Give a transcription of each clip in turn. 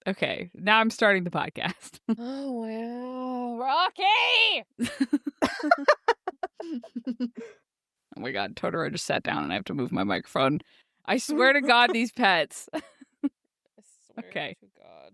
Okay, now I'm starting the podcast. Oh, wow. Rocky! Oh my god, Totoro just sat down and I have to move my microphone. I swear to God, these pets. I swear Okay. to God.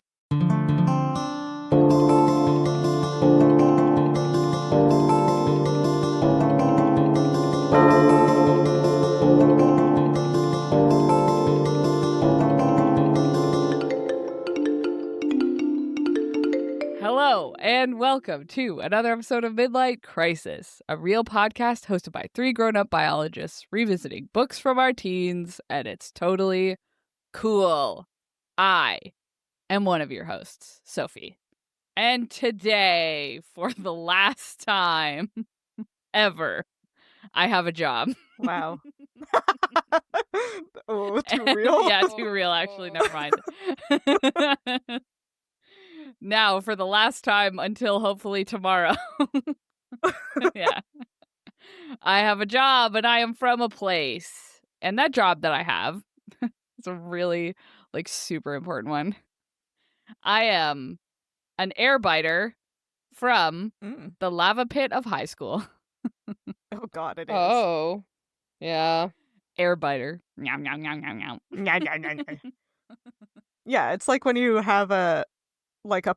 Hello, and welcome to another episode of Midlight Crisis, a real podcast hosted by three grown-up biologists revisiting books from our teens, and it's totally cool. I am one of your hosts, Sophie. And today, for the last time ever, I have a job. Wow. Oh, too real? Yeah, too real, actually. Never mind. Now, for the last time until hopefully tomorrow. Yeah. I have a job and I am from a place. And that job that I have is a really, super important one. I am an airbiter from the lava pit of high school. Oh, God, it is. Oh. Yeah. Airbiter. Meow, meow, meow, meow, meow. Nya, nya, nya, nya. Yeah, it's like when you have a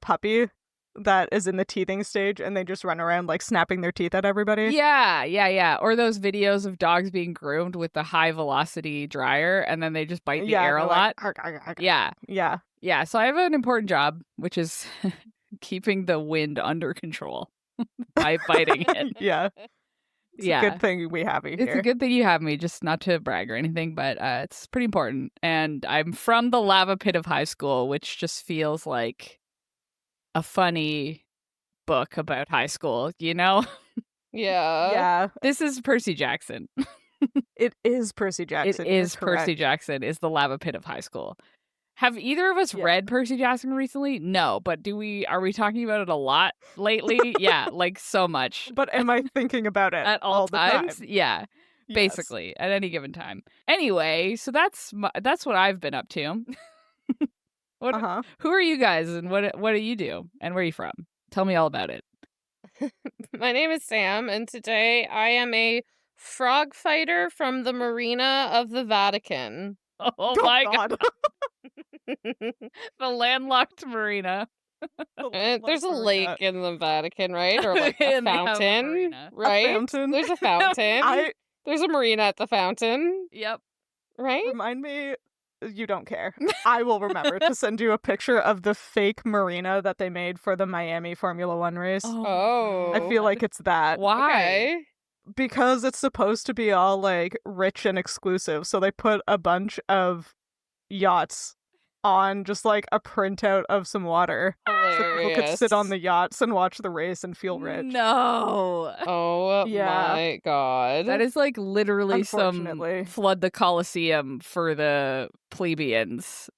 puppy that is in the teething stage and they just run around snapping their teeth at everybody. Yeah. Or those videos of dogs being groomed with the high velocity dryer and then they just bite the air a lot. Arg, arg, arg. Yeah. Yeah. So I have an important job, which is keeping the wind under control by biting it. Yeah. It's a good thing we have you here. It's a good thing you have me, just not to brag or anything, but it's pretty important. And I'm from the lava pit of high school, which just feels like a funny book about high school, you know? Yeah. Yeah. This is Percy Jackson. It is Percy Jackson. It is You're correct. Percy Jackson is the lava pit of high school. Have either of us read Percy Jackson recently? No, but are we talking about it a lot lately? Yeah, so much. But am I thinking about it At all times? the time? Yeah, Yes. basically, at any given time. Anyway, so that's what I've been up to. Who are you guys and what do you do and where are you from? Tell me all about it. My name is Sam, and today I am a frog fighter from the Marina of the Vatican. Oh my God. The landlocked marina. There's a lake in the Vatican, right? Or a fountain, right? A fountain. There's a fountain. There's a marina at the fountain. Yep. Right? Remind me, you don't care. I will remember to send you a picture of the fake marina that they made for the Miami Formula One race. Oh. I feel like it's that. Why? Okay. Because it's supposed to be all rich and exclusive, so they put a bunch of yachts on just a printout of some water. Hilarious. So people could sit on the yachts and watch the race and feel rich. No. Oh my God. That is literally some Unfortunately. flood the Colosseum for the plebeians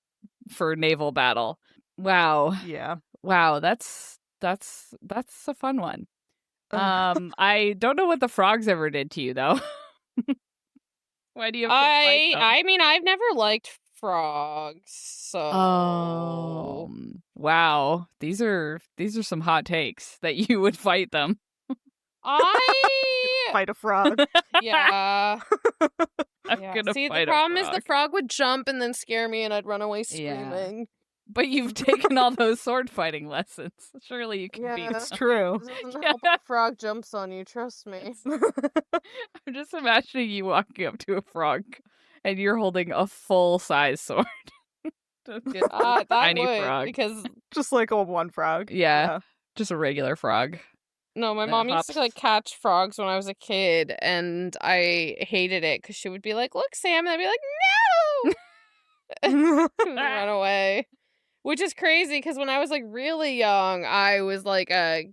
for naval battle. Wow. Yeah. Wow, that's a fun one. I don't know what the frogs ever did to you though. Why do you have to fight them? I mean, I've never liked frogs, so wow. These are some hot takes that you would fight them. Fight a frog. Yeah. I'm gonna See, fight the problem a is the frog. frog would jump and then scare me and I'd run away screaming. But you've taken all those sword fighting lessons. Surely you can beat It's true. This doesn't help if a frog jumps on you, trust me. I'm just imagining you walking up to a frog and you're holding a full-size sword. That Tiny would, frog. because Just a one frog. Yeah, just a regular frog. no, my That mom used hops. to catch frogs when I was a kid, and I hated it because she would be like, "Look, Sam," and I'd be like, "No!" and run away. Which is crazy because when I was really young, I was a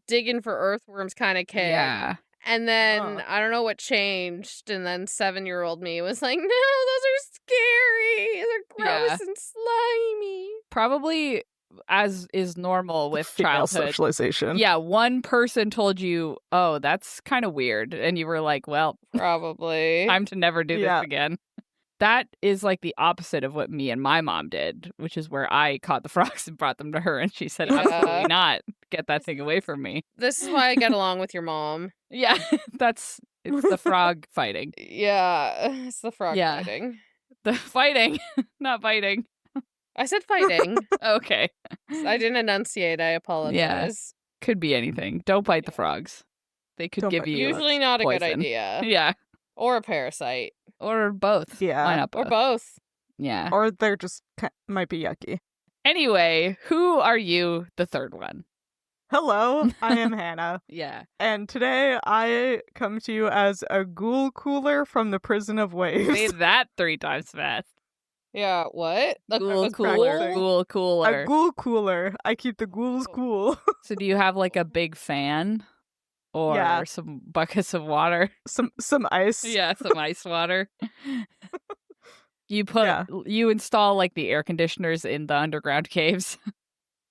digging for earthworms kind of kid. Yeah. And then I don't know what changed, and then 7-year-old me was like, "No, those are scary. They're gross and slimy." Probably, as is normal with Female childhood. socialization. Yeah, one person told you, "Oh, that's kind of weird," and you were like, "Well, Probably. time to never do this again." that is like the opposite of what me and my mom did, which is where I caught the frogs and brought them to her, and she said, absolutely not. Get that thing away from me. This is why I get along with your mom. Yeah, it's the frog fighting. Yeah, it's the frog fighting. The fighting, not biting. I said fighting. Okay. I didn't enunciate. I apologize. Yeah. Could be anything. Don't bite the frogs. They could give you usually not poison. A good idea. Yeah. Or a parasite. Or both. Yeah. Why not both? Or both. Yeah. Or they're just might be yucky. Anyway, who are you, the third one? Hello, I am Hannah. Yeah. And today I come to you as a ghoul cooler from the Prison of Waves. Say that 3 times fast. Yeah, what? Ghoul cooler. Ghoul cooler. A ghoul cooler. I keep the ghouls cool. So do you have like a big fan? Or some buckets of water? Some ice. Yeah, some ice water. You install like the air conditioners in the underground caves.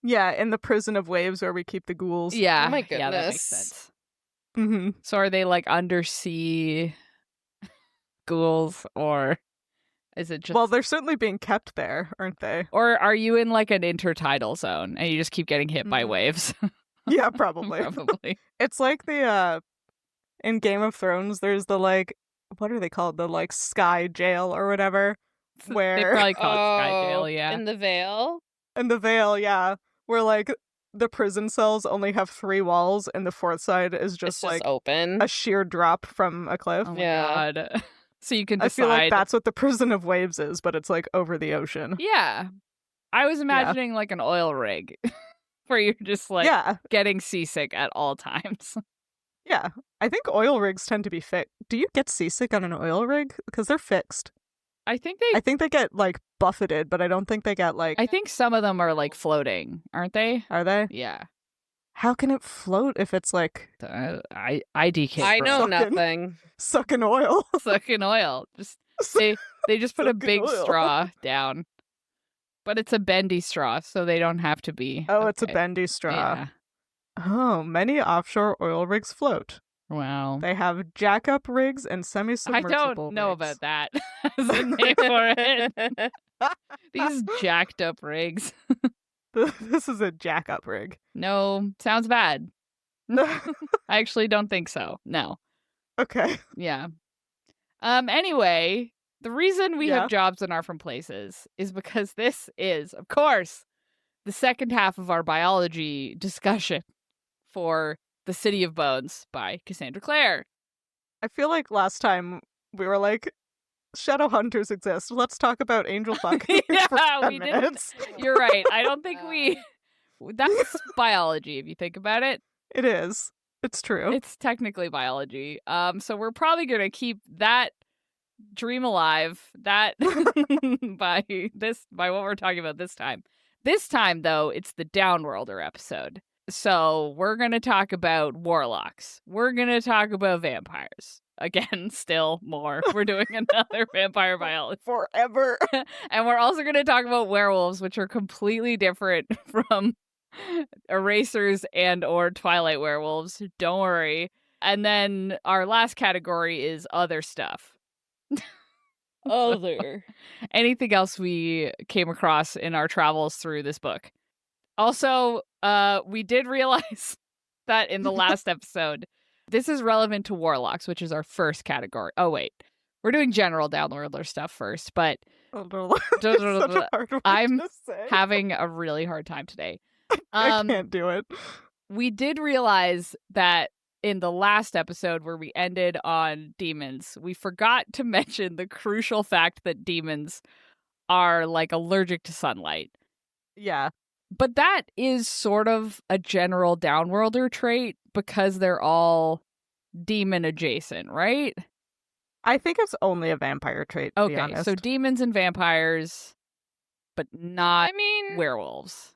Yeah, in the Prison of Waves where we keep the ghouls. Yeah. Oh my goodness. Yeah, that makes sense. Mm-hmm. So are they like undersea ghouls, or is it just... Well, they're certainly being kept there, aren't they? Or are you in like an intertidal zone and you just keep getting hit by waves? Yeah, probably. Probably. It's like the in Game of Thrones, there's the like, what are they called? The like sky jail or whatever. Where They probably call it Sky Jail, yeah. In the Vale? In the Vale, yeah. Where like the prison cells only have 3 walls and the 4th side is just like open. a sheer drop from a cliff. Oh my God. So you can decide. I feel like that's what the Prison of Waves is, but it's like over the ocean. Yeah. I was imagining like an oil rig where you're just like getting seasick at all times. Yeah. I think oil rigs tend to be fixed. Do you get seasick on an oil rig? Because they're fixed. I think they get like buffeted, but I don't think they get like... I think some of them are like floating, aren't they? Are they? Yeah. How can it float if it's like... IDK. I know nothing. Sucking oil. Sucking oil. Just they just put a big straw down. But it's a bendy straw, so they don't have to be. Oh, it's a bendy straw. Yeah. Oh, many offshore oil rigs float. Wow. They have jack-up rigs and semi-submersible I don't know rigs. about that as a name for it. These jacked up rigs. This is a jack-up rig. No, sounds bad. I actually don't think so. No. Okay. Yeah. Anyway, the reason we have jobs and are from places is because this is, of course, the second half of our biology discussion for The City of Bones by Cassandra Clare. I feel like last time we were like, shadow hunters exist. Let's talk about angel fuck. Yeah, for 10 minutes. didn't. You're right. I don't think that's biology if you think about it. It is. It's true. It's technically biology. So we're probably going to keep that dream alive, that by what we're talking about this time. This time, though, it's the Downworlder episode. So we're going to talk about warlocks. We're going to talk about vampires. Again, still more. We're doing another vampire biology. Forever. And we're also going to talk about werewolves, which are completely different from erasers and or Twilight werewolves. Don't worry. And then our last category is other stuff. Other. Anything else we came across in our travels through this book. Also, we did realize that in the last episode, this is relevant to warlocks, which is our first category. Oh, wait. We're doing general Downworlder stuff first, but I'm having a really hard time today. I can't do it. We did realize that in the last episode where we ended on demons, we forgot to mention the crucial fact that demons are like allergic to sunlight. Yeah. But that is sort of a general Downworlder trait because they're all demon adjacent, right? I think it's only a vampire trait, to be honest. So demons and vampires, but not werewolves.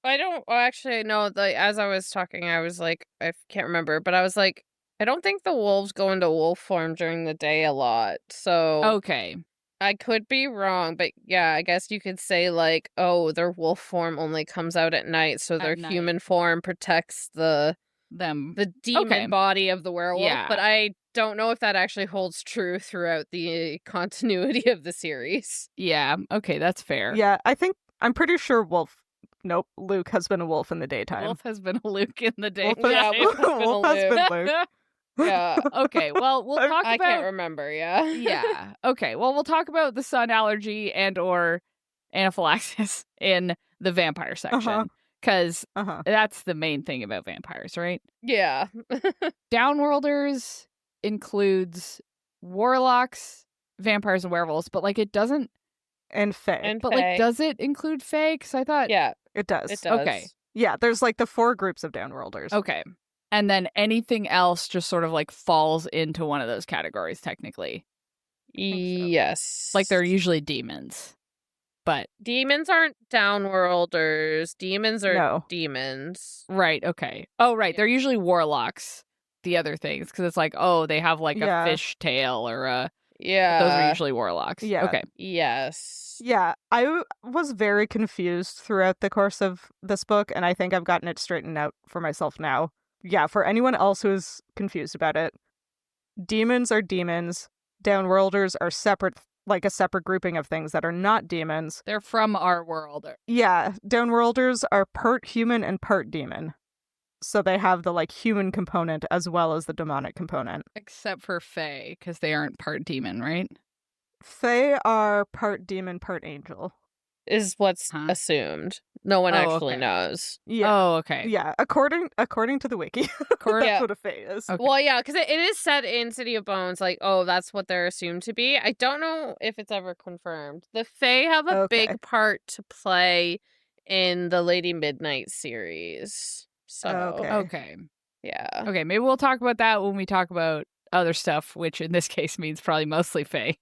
I don't actually know. As I was talking, I was like, I can't remember, but I was like, I don't think the wolves go into wolf form during the day a lot. So okay, I could be wrong, but yeah, I guess you could say like, oh, their wolf form only comes out at night, so their human form protects the demon body of the werewolf. Yeah. But I don't know if that actually holds true throughout the continuity of the series. Yeah, okay, that's fair. Yeah, I'm pretty sure Luke has been a wolf in the daytime. Wolf has been a Luke in the day. Wolf has been Luke. Yeah. Okay, well, we'll talk I about... can't remember, yeah. Yeah, okay, well, we'll talk about the sun allergy and or anaphylaxis in the vampire section, because that's the main thing about vampires, right? Yeah. Downworlders includes warlocks, vampires, and werewolves, but like it doesn't... And fae. But like, does it include fae? Because I thought... Yeah. It does. It does. Okay. Yeah, there's like the 4 groups of Downworlders. Okay. And then anything else just sort of like falls into one of those categories, technically. Yes. Like they're usually demons. But demons aren't Downworlders. Demons are demons. Right, okay. Oh, right. They're usually warlocks, the other things, because it's like, oh, they have like a fish tail or a... Yeah. Those are usually warlocks. Yeah. Okay. Yes. Yeah, I was very confused throughout the course of this book, and I think I've gotten it straightened out for myself now. Yeah, for anyone else who is confused about it, demons are demons. Downworlders are separate, like a separate grouping of things that are not demons. They're from our world. Yeah, Downworlders are part human and part demon. So they have the like human component as well as the demonic component. Except for fae, because they aren't part demon, right? Fae are part demon, part angel. Is what's assumed. No one actually okay. knows. Yeah. Oh, okay. Yeah, according to the wiki, that's what a fae is. Okay. Well, yeah, because it is said in City of Bones, like, oh, that's what they're assumed to be. I don't know if it's ever confirmed. The fae have a big part to play in the Lady Midnight series. So, okay. Yeah. Okay, maybe we'll talk about that when we talk about other stuff, which in this case means probably mostly fae.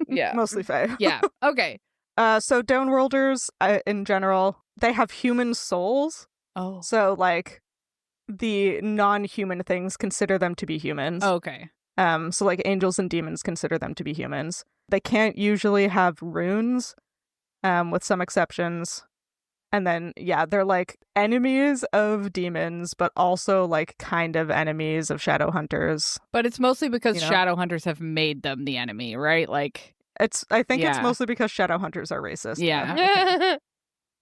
Yeah. Mostly fae. Yeah, okay. So Downworlders, in general, they have human souls. Oh. So, like, the non-human things consider them to be humans. Okay. So, like, angels and demons consider them to be humans. They can't usually have runes, with some exceptions. And then, yeah, they're, like, enemies of demons, but also, like, kind of enemies of shadow hunters. But it's mostly because shadow hunters have made them the enemy, right? Like... I think it's mostly because shadow hunters are racist. Yeah.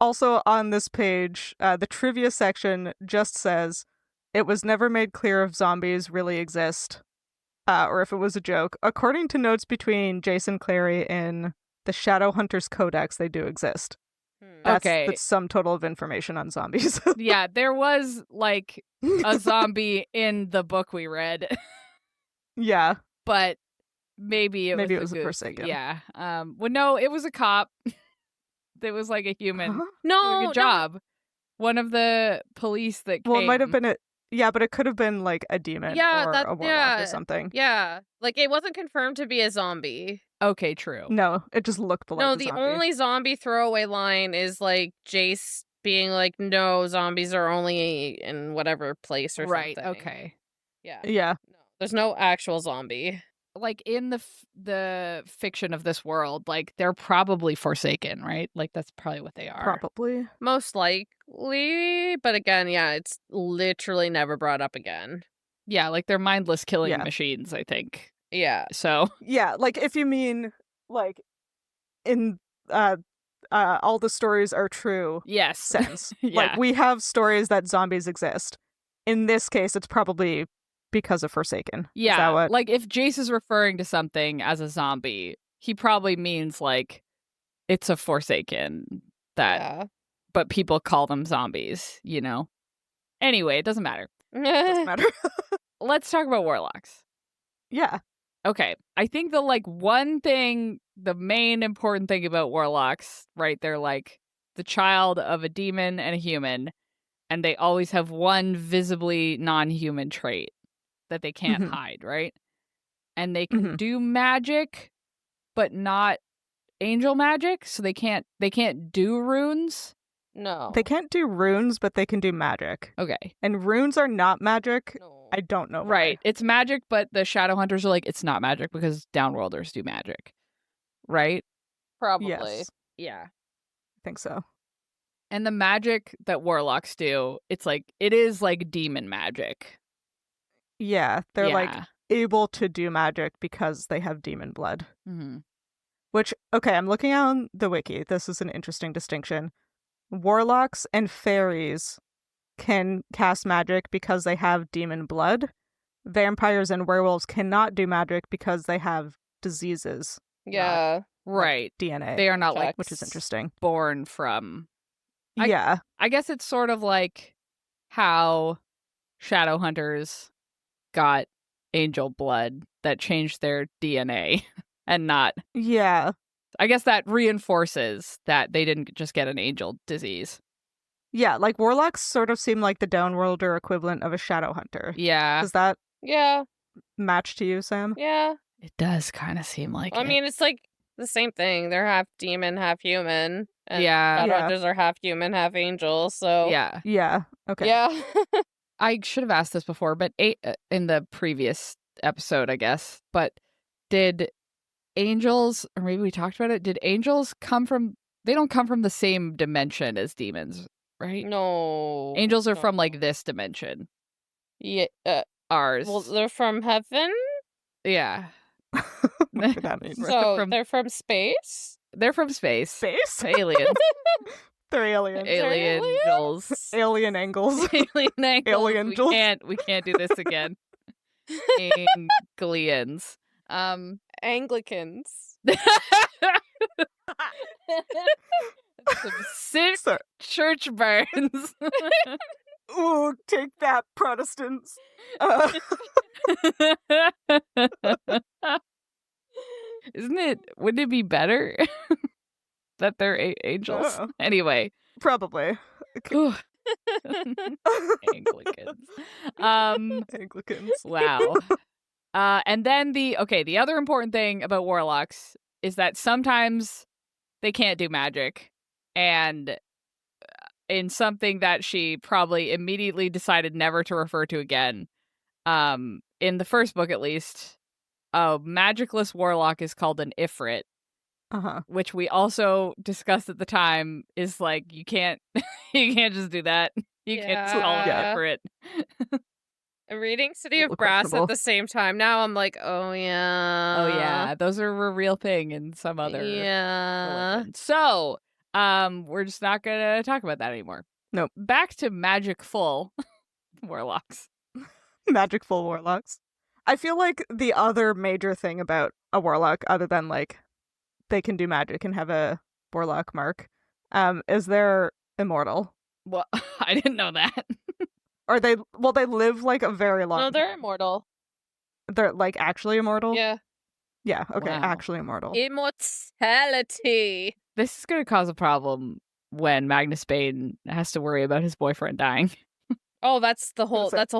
Also on this page, the trivia section just says, it was never made clear if zombies really exist, or if it was a joke. According to notes between Jason Clary in the Shadow Hunters Codex, they do exist. That's the sum total of information on zombies. Yeah, there was, like, a zombie in the book we read. Yeah. But... Maybe it was a Forsaken. Yeah. Well, no, it was a cop. It was like a human. No, good job. One of the police that came. Well, it might have been but it could have been like a demon or a warlock or something. Yeah, like it wasn't confirmed to be a zombie. Okay, true. No, it just looked like a zombie. No, the only zombie throwaway line is like Jace being like, "No, zombies are only in whatever place or something." Right. Okay. Yeah. Yeah. No, there's no actual zombie. Like in the fiction of this world, like they're probably Forsaken, right? Like that's probably what they are. Probably. Most likely, but again, yeah, it's literally never brought up again. Yeah, like they're mindless killing machines, I think. Yeah. So. Yeah, like if you mean like in all the stories are true. Yes. Sense. Yeah. Like we have stories that zombies exist. In this case, it's probably because of Forsaken. Yeah, is that what... like if Jace is referring to something as a zombie, he probably means like it's a Forsaken that, but people call them zombies, you know? Anyway, it doesn't matter. Doesn't matter. Let's talk about warlocks. Yeah. Okay, I think the main important thing about warlocks, right? They're like the child of a demon and a human, and they always have one visibly non-human trait that they can't hide, right? And they can do magic, but not angel magic, so they can't do runes. No. They can't do runes, but they can do magic. Okay. And runes are not magic. No. I don't know why. Right. It's magic, but the shadow hunters are like, it's not magic because Downworlders do magic. Right? Probably. Yes. Yeah. I think so. And the magic that warlocks do, it is like demon magic. Yeah, they're like able to do magic because they have demon blood. Mm-hmm. Which, okay, I'm looking on the wiki. This is an interesting distinction. Warlocks and fairies can cast magic because they have demon blood. Vampires and werewolves cannot do magic because they have diseases. Yeah. Right. DNA. They are not like which is interesting. born from. Yeah. I guess it's sort of like how shadow hunters got angel blood that changed their DNA and not. Yeah. I guess that reinforces that they didn't just get an angel disease. Yeah, like warlocks sort of seem like the Downworlder equivalent of a shadow hunter. Yeah. Does that Yeah. match to you, Sam? Yeah. It does kind of seem like I it. mean, it's like the same thing. They're half demon, half human. And Yeah. Shadowhunters are half human, half angel. So Yeah. Yeah. Okay. yeah. I should have asked this before, but in the previous episode, I guess. But did angels, or maybe we talked about it, did angels come from, they don't come from the same dimension as demons, right? No. Angels are no. from like this dimension. Yeah. Ours. Well, they're from heaven. Yeah. What does that mean? So they're from space. They're from space. Space? Aliens. They're aliens. Alien angels. Alien angles. Alien angels. Alien angels. We can't do this again. Anglians. Anglicans. Some sick church burns. Ooh, take that, Protestants. Wouldn't it be better that they're angels? Anyway. Probably. Anglicans. Anglicans. Wow. And then the other important thing about warlocks is that sometimes they can't do magic. And in something that she probably immediately decided never to refer to again, in the first book at least, a magicless warlock is called an Ifrit. Which we also discussed at the time is like you can't just do that. You can't call it Ifrit. I'm reading City of Brass at the same time. Now I'm like, oh yeah. Those are a real thing in some other religion. So, we're just not gonna talk about that anymore. Nope. Back to magicful warlocks. Magicful warlocks. I feel like the other major thing about a warlock, other than like they can do magic and have a warlock mark, is they're immortal. Well, I didn't know that. Or they live like a very long time. No, they're immortal. They're like actually immortal? Yeah. Yeah, okay, Wow. actually immortal. Immortality. This is going to cause a problem when Magnus Bane has to worry about his boyfriend dying. Oh, that's the whole That's thing. That's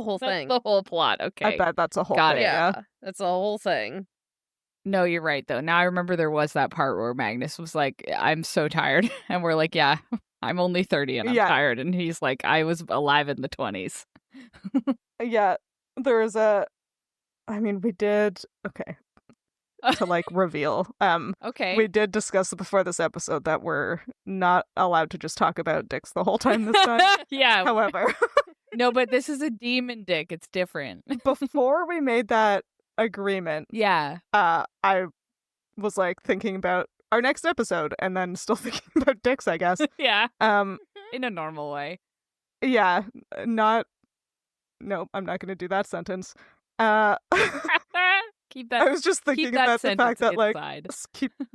the whole plot. Okay. I bet that's a whole Got thing. it. Yeah. That's a whole thing. No, you're right, though. Now I remember there was that part where Magnus was like, I'm so tired. And we're like, yeah, I'm only 30 and I'm tired. And he's like, I was alive in the 20s. Yeah, there was we did, okay, to like reveal. Okay. We did discuss before this episode that we're not allowed to just talk about dicks the whole time this time. Yeah. However. No, but this is a demon dick. It's different. Before we made that agreement, yeah, I was like thinking about our next episode and then still thinking about dicks, I guess. Yeah. In a normal way. Yeah, no, I'm not going to do that sentence. Keep that. I was just thinking about the fact that inside.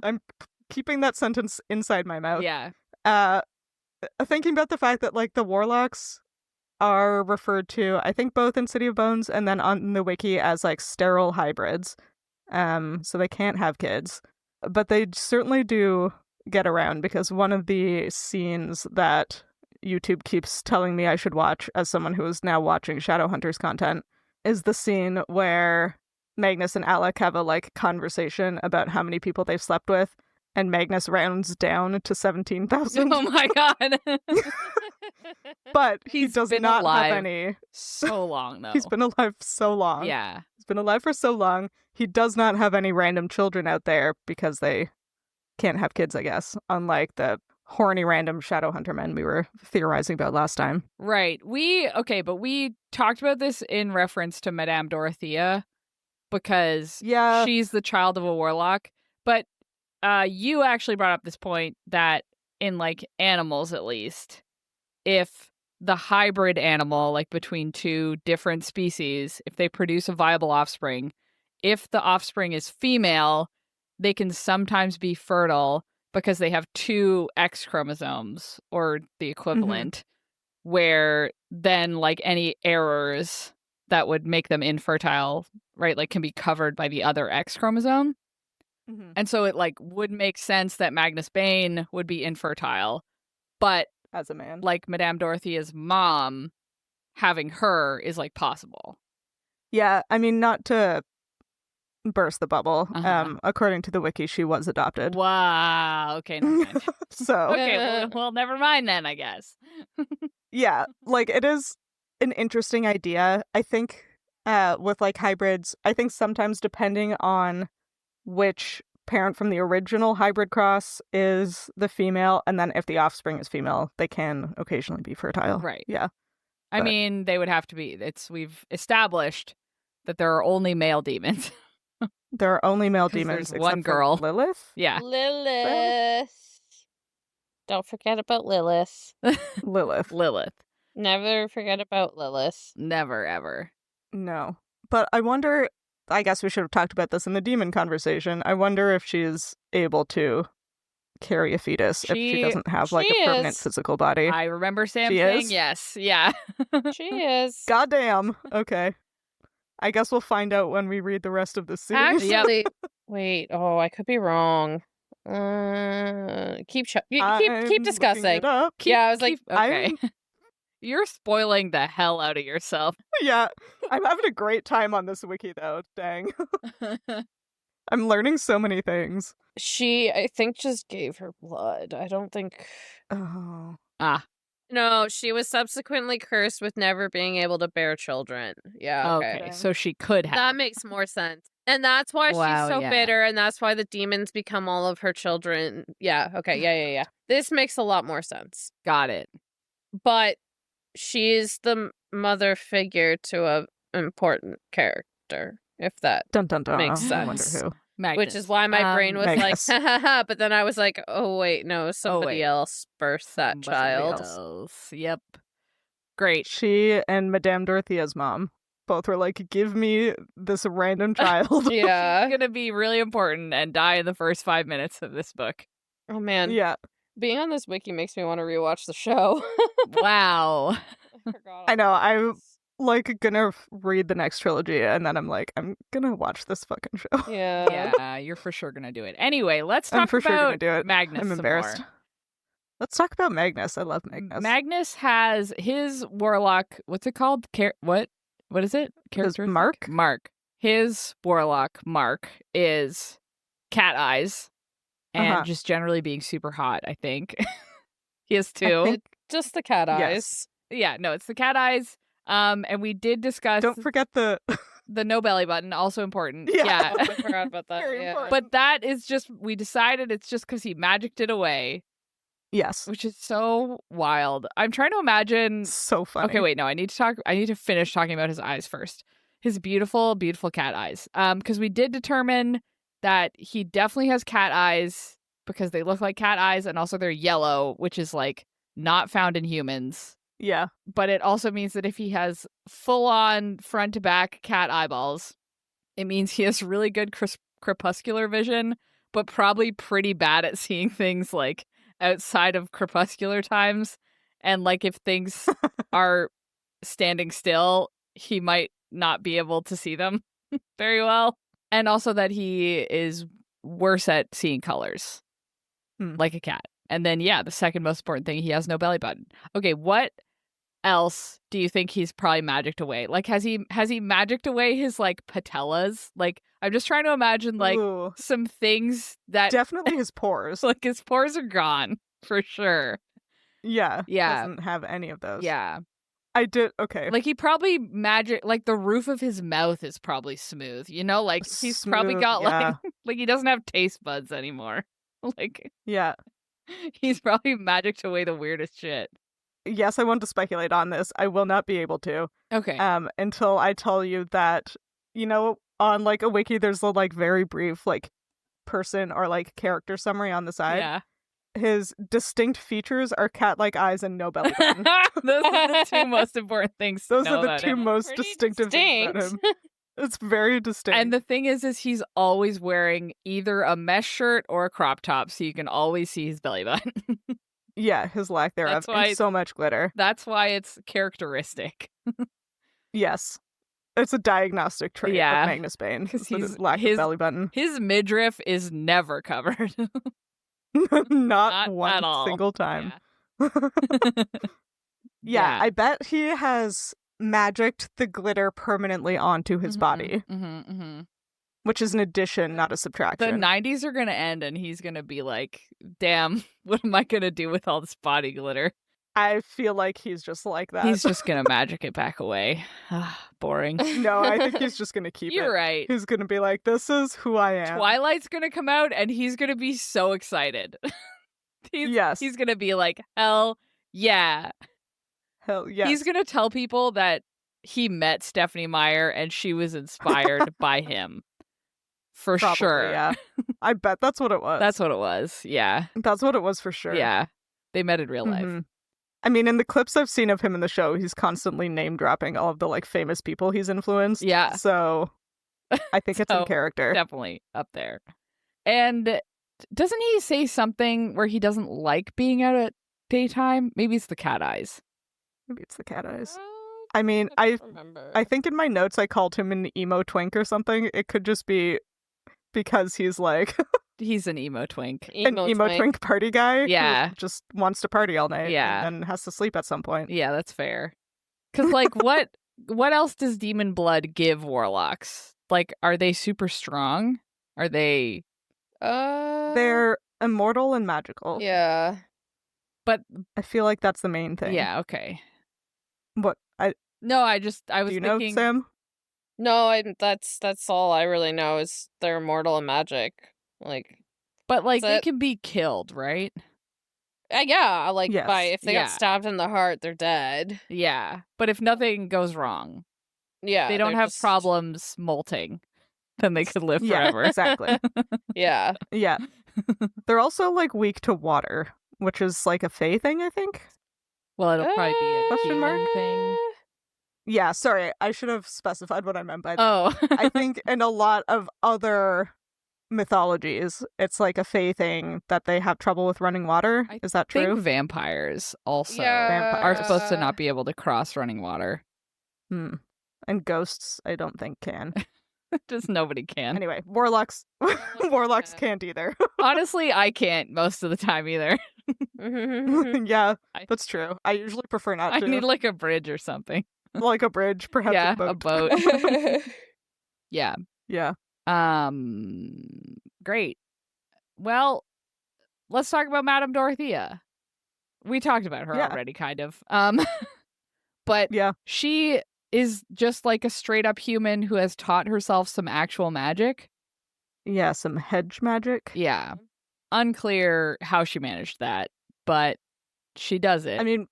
I'm keeping that sentence inside my mouth. Yeah. Thinking about the fact that like the warlocks are referred to, I think both in City of Bones and then on the wiki as like sterile hybrids. So they can't have kids, but they certainly do get around, because one of the scenes that YouTube keeps telling me I should watch as someone who is now watching Shadowhunters content is the scene where Magnus and Alec have a like conversation about how many people they've slept with, and Magnus rounds down to 17,000. Oh my god. But he does not have any. So long, though. He's been alive so long. Yeah. He's been alive for so long. He does not have any random children out there because they can't have kids, I guess, unlike the horny random Shadowhunter men we were theorizing about last time. Right. But we talked about this in reference to Madame Dorothea, because Yeah. she's the child of a warlock. But you actually brought up this point that in like animals, at least, if the hybrid animal, like between two different species, if they produce a viable offspring, if the offspring is female, they can sometimes be fertile because they have two X chromosomes or the equivalent, where then like any errors that would make them infertile, right, like can be covered by the other X chromosome. And so it like would make sense that Magnus Bane would be infertile, but As a man. like Madame Dorothea's mom, having her is like possible. Yeah, I mean, not to burst the bubble. Uh-huh. According to the wiki, she was adopted. Wow. Okay. Never mind. So Okay. Well, never mind then, I guess. yeah, like it is an interesting idea. I think with like hybrids, I think sometimes depending on which parent from the original hybrid cross is the female, and then if the offspring is female, they can occasionally be fertile. Right. Yeah. I But- mean, they would have to be. We've established that there are only male demons. There are only male 'Cause demons. there's one except for girl. Lilith? Yeah. Lilith. Don't forget about Lilith. Lilith. Lilith. Never forget about Lilith. Never, ever. No. But I wonder, I guess we should have talked about this in the demon conversation. I wonder if she's able to carry a fetus if she doesn't have like she a permanent is. physical body. I remember Sam She saying is? yes. Yeah. She is. Goddamn. Okay. I guess we'll find out when we read the rest of the series. Actually, wait. Oh, I could be wrong. Keep I'm keep discussing. looking it up. Yeah, I was like, okay. You're spoiling the hell out of yourself. Yeah. I'm having a great time on this wiki though. Dang. I'm learning so many things. she, I think, just gave her blood. I don't think. Oh. No, she was subsequently cursed with never being able to bear children. Yeah, okay. Okay. So she could have. That makes more sense. And that's why Wow, she's so yeah. bitter, and that's why the demons become all of her children. Yeah, okay, yeah. This makes a lot more sense. Got it. But she's the mother figure to a important character, if that. Dun dun dun. Makes I wonder sense. who. Magnus. Which is why my brain was Magnus. like, ha ha ha. But then I was like, oh, wait, no, somebody wait. else birthed that Somebody child. else. Yep. Great. She and Madame Dorothea's mom both were like, give me this random child. Yeah. It's gonna be really important and die in the first 5 minutes of this book. Oh, man. Yeah. Being on this wiki makes me want to rewatch the show. Wow. I forgot. I know, I'm like gonna read the next trilogy and then I'm like, I'm gonna watch this fucking show. Yeah. Yeah, you're for sure gonna do it. Anyway, let's I'm talk for sure gonna about do it. Magnus. I'm some embarrassed. more. Let's talk about Magnus. I love Magnus. Magnus has his warlock. What's it called? What is it? Characteristic? Mark? Mark. His warlock Mark is cat eyes, and just generally being super hot. I think he has two. think- Just the cat eyes. Yes. Yeah, no, it's the cat eyes. And we did discuss Don't forget the the no belly button, also important. Yeah. Oh, I forgot about that. Very Yeah. important. But that is just, we decided it's just because he magicked it away, yes. which is so wild. I'm trying to imagine. So funny. Okay, wait, no, I need to finish talking about his eyes first. His beautiful, beautiful cat eyes. Because we did determine that he definitely has cat eyes because they look like cat eyes, and also they're yellow, which is like not found in humans. Yeah. But it also means that if he has full-on front to back cat eyeballs, it means he has really good crepuscular vision, but probably pretty bad at seeing things like outside of crepuscular times. And like if things are standing still, he might not be able to see them very well. And also that he is worse at seeing colors, like a cat. And then, yeah, the second most important thing, he has no belly button. Okay, what else do you think he's probably magicked away? Like, has he magicked away his like patellas? Like, I'm just trying to imagine like Ooh. some things that Definitely his pores. like his pores are gone for sure. Yeah. Yeah. Doesn't have any of those. Yeah, I did. Okay. like he probably like the roof of his mouth is probably smooth. You know, like he's probably Smooth, got yeah. like he doesn't have taste buds anymore. Like Yeah. he's probably magicked away the weirdest shit. Yes, I want to speculate on this. I will not be able to. Okay. Until I tell you that, you know, on like a wiki, there's a like very brief like person or like character summary on the side. Yeah. His distinct features are cat-like eyes and no belly button. Those are the two most important things to Those know are the about two him. most Pretty distinctive things about him. It's very distinct. And the thing is he's always wearing either a mesh shirt or a crop top, so you can always see his belly button. yeah, his lack thereof. That's why And so much glitter. That's why it's characteristic. Yes. It's a diagnostic trait Yeah, of Magnus Bane. 'cause the he's- lack his- of belly button. His midriff is never covered. Not Not one at all. single time. Yeah. Yeah, I bet he has magicked the glitter permanently onto his body, which is an addition, not a The subtraction. 90s are going to end and he's going to be like, damn, what am I going to do with all this body glitter? I feel like he's just like that. He's just going to magic it back away. Boring. No, I think he's just going to keep it. You're right. He's going to be like, this is who I am. Twilight's going to come out and he's going to be so excited. Yes. He's going to be like, hell yeah. Hell yes. He's going to tell people that he met Stephanie Meyer and she was inspired by him. For Probably, sure. Yeah. I bet that's what it was. That's what it was. Yeah. That's what it was for sure. Yeah. They met in real life. Mhm. I mean, in the clips I've seen of him in the show, he's constantly name dropping all of the like famous people he's influenced. Yeah. So I think it's in So, character. Definitely up there. And doesn't he say something where he doesn't like being out at daytime? Maybe it's the cat eyes. Maybe it's the cat eyes. Oh, I mean, I don't remember. I think in my notes I called him an emo twink or something. It could just be because he's like He's an emo twink. an emo twink party guy. Yeah. Who just wants to party all night. Yeah. And has to sleep at some point. Yeah, that's fair. Because, like, what else does demon blood give warlocks? Like, are they super strong? Are they... They're immortal and magical. Yeah. But, I feel like that's the main thing. yeah, okay. What? No, I was Do you thinking... know, Sam? No, that's all I really know is they're immortal and magic. Like, But, like, they that- can be killed, right? yeah, like Yes. by if they Yeah. got stabbed in the heart, they're dead. Yeah. But if nothing goes wrong, Yeah, they don't they're have just- problems molting, then they could live Yeah, forever. exactly. Yeah, Yeah. They're also like weak to water, which is like a Fae thing, I think. Well, it'll probably be a Question mark? demon thing. Yeah, sorry. I should have specified what I meant by that. Oh. I think in a lot of other mythologies, it's like a Fae thing that they have trouble with running water. I Is that I think true? vampires also Yeah. are supposed to not be able to cross running water. Hmm. And ghosts, I don't think can. Just nobody can. Anyway, warlocks warlocks Yeah. can't either. Honestly, I can't most of the time either. Yeah, I- that's true. I usually prefer not I to. need like a bridge or something. like a bridge, perhaps Yeah, a a boat. boat. Yeah. Yeah. Great. Well, let's talk about Madame Dorothea. We talked about her Yeah. already, kind of. But Yeah. she is just like a straight up human who has taught herself some actual magic. Yeah, some hedge magic. Yeah. Unclear how she managed that, but she does it. I mean,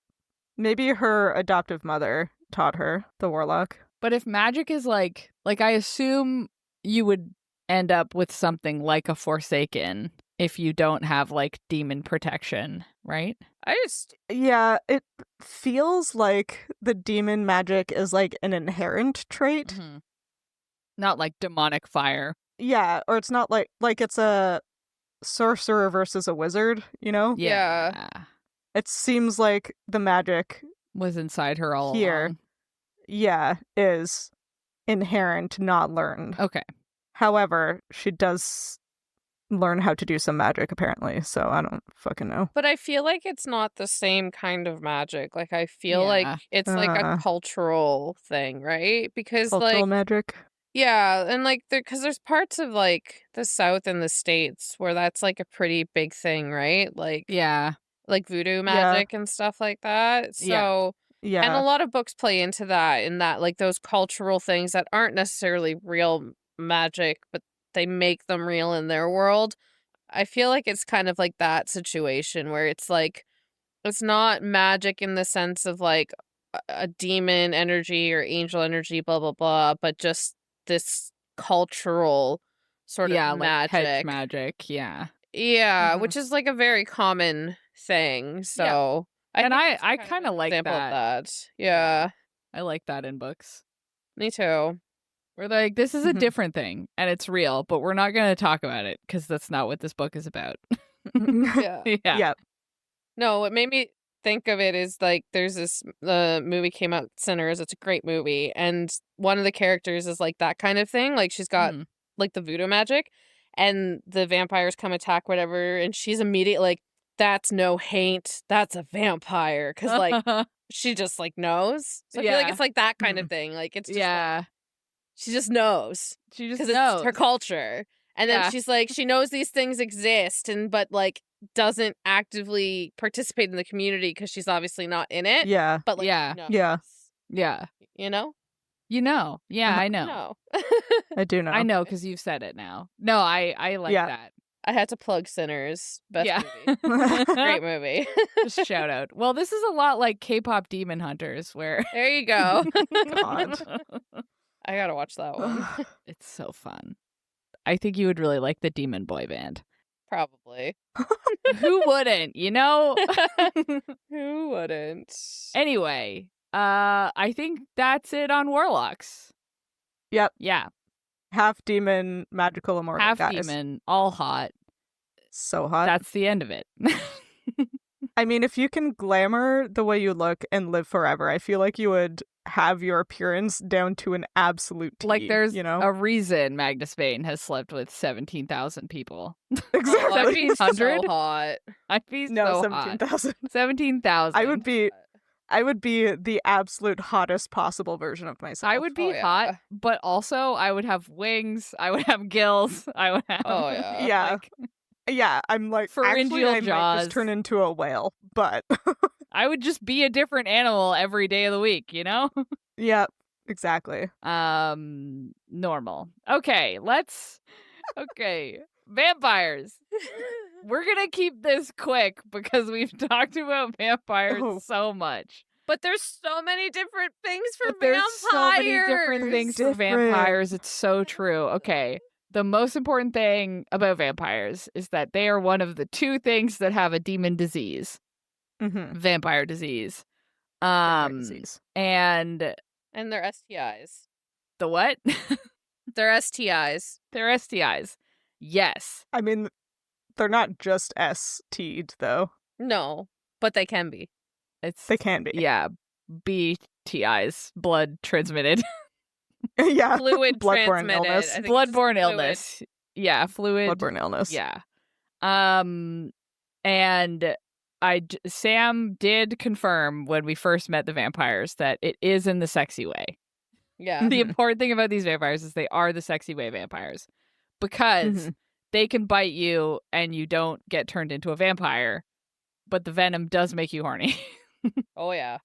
maybe her adoptive mother taught her, the warlock. But if magic is like I assume you would end up with something like a Forsaken if you don't have like demon protection, right? I just Yeah, it feels like the demon magic is like an inherent trait. Mhm. Not like demonic fire. Yeah, or it's not like it's a sorcerer versus a wizard, you know? Yeah. It seems like the magic, Was inside her all Here. along. yeah, is inherent, not learned. Okay. However, she does learn how to do some magic apparently, so I don't fucking know. But I feel like it's not the same kind of magic. Like I feel like Yeah. it's like a cultural thing, right? Because Cultural like magic. yeah, and like because there's parts of like the South and the States where that's like a pretty big thing, right? Like Yeah. like voodoo magic and stuff like that. Yeah. So Yeah. and a lot of books play into that in that like those cultural things that aren't necessarily real magic, but they make them real in their world. I feel like it's kind of like that situation where it's like it's not magic in the sense of like a demon energy or angel energy, blah blah blah, but just this cultural sort of like hedge magic. magic. Yeah. Yeah, Mhm. which is like a very common thing. So I kind of like example that. of that. Yeah, I like that in books. me too. We're like, this is a Mhm. different thing and it's real, but we're not going to talk about it because that's not what this book is about. Yeah. Yeah. No, what made me think of it is like there's this the movie came out, Sinners. It's a great movie, and one of the characters is like that kind of thing. Like she's got Mhm. like the voodoo magic, and the vampires come attack whatever, and she's immediately like, "That's no haint, that's a vampire," because like she just like knows. So I feel like Yeah. it's like that kind of Mhm. thing. Like it's just like, Yeah. she just knows She just because knows. it's her culture. And Yeah. then she's like, she knows these things exist, and but like doesn't actively participate in the community because she's obviously not in it. Yeah. But like, Yeah. she knows, Yeah. Yeah. you know, You know. Yeah, Uh-huh. I know. no. I do know. I know because you've said it now. No, I like Yeah. that. I had to plug Sinners. Best Yeah. movie, great movie. Just shout out. Well, this is a lot like K-pop Demon Hunters, where There you go. God. I gotta watch that one. it's so fun. I think you would really like the Demon Boy Band. Probably. Who wouldn't? You know. Who wouldn't? Anyway, I think that's it on Warlocks. Yep. Yeah, Half demon, magical immortal half guys. demon, all hot. So hot. That's the end of it. I mean, if you can glamour the way you look and live forever, I feel like you would have your appearance down to an absolute T. Like there's you know? a reason Magnus Bane has slept with 17,000 people. Exactly. Oh, I'd be so 100? hot. I'd be No, so hot. 17,000. 17,000. I would be the absolute hottest possible version of myself. I would be Oh, yeah. hot, but also I would have wings. I would have gills. I would have. Oh, yeah. Yeah. like, Yeah, I'm like, actually, Pharyngeal I might jaws. just turn into a whale, but I would just be a different animal every day of the week, you know? yeah, exactly. Normal. Okay, vampires. We're gonna keep this quick because we've talked about vampires Oh. so much. But there's so many different things for But there's vampires. so many different things for Different. vampires. It's so true. Okay. The most important thing about vampires is that they are one of the two things that have a demon disease, Mm-hmm. vampire disease. Disease. And And they're STIs. the what? They're STIs. They're STIs. Yes. I mean, they're not just ST'd, though. No, but they can be. It's They can be. yeah, BTIs, blood transmitted. Yeah. Fluid Bloodborne transmitted. illness. I think it's Bloodborne fluid. illness. Yeah, fluid. Bloodborne illness. Yeah. And Sam did confirm when we first met the vampires that it is in the sexy way. Yeah. The important thing about these vampires is they are the sexy way vampires because Mhm. they can bite you and you don't get turned into a vampire, but the venom does make you horny. Oh, yeah.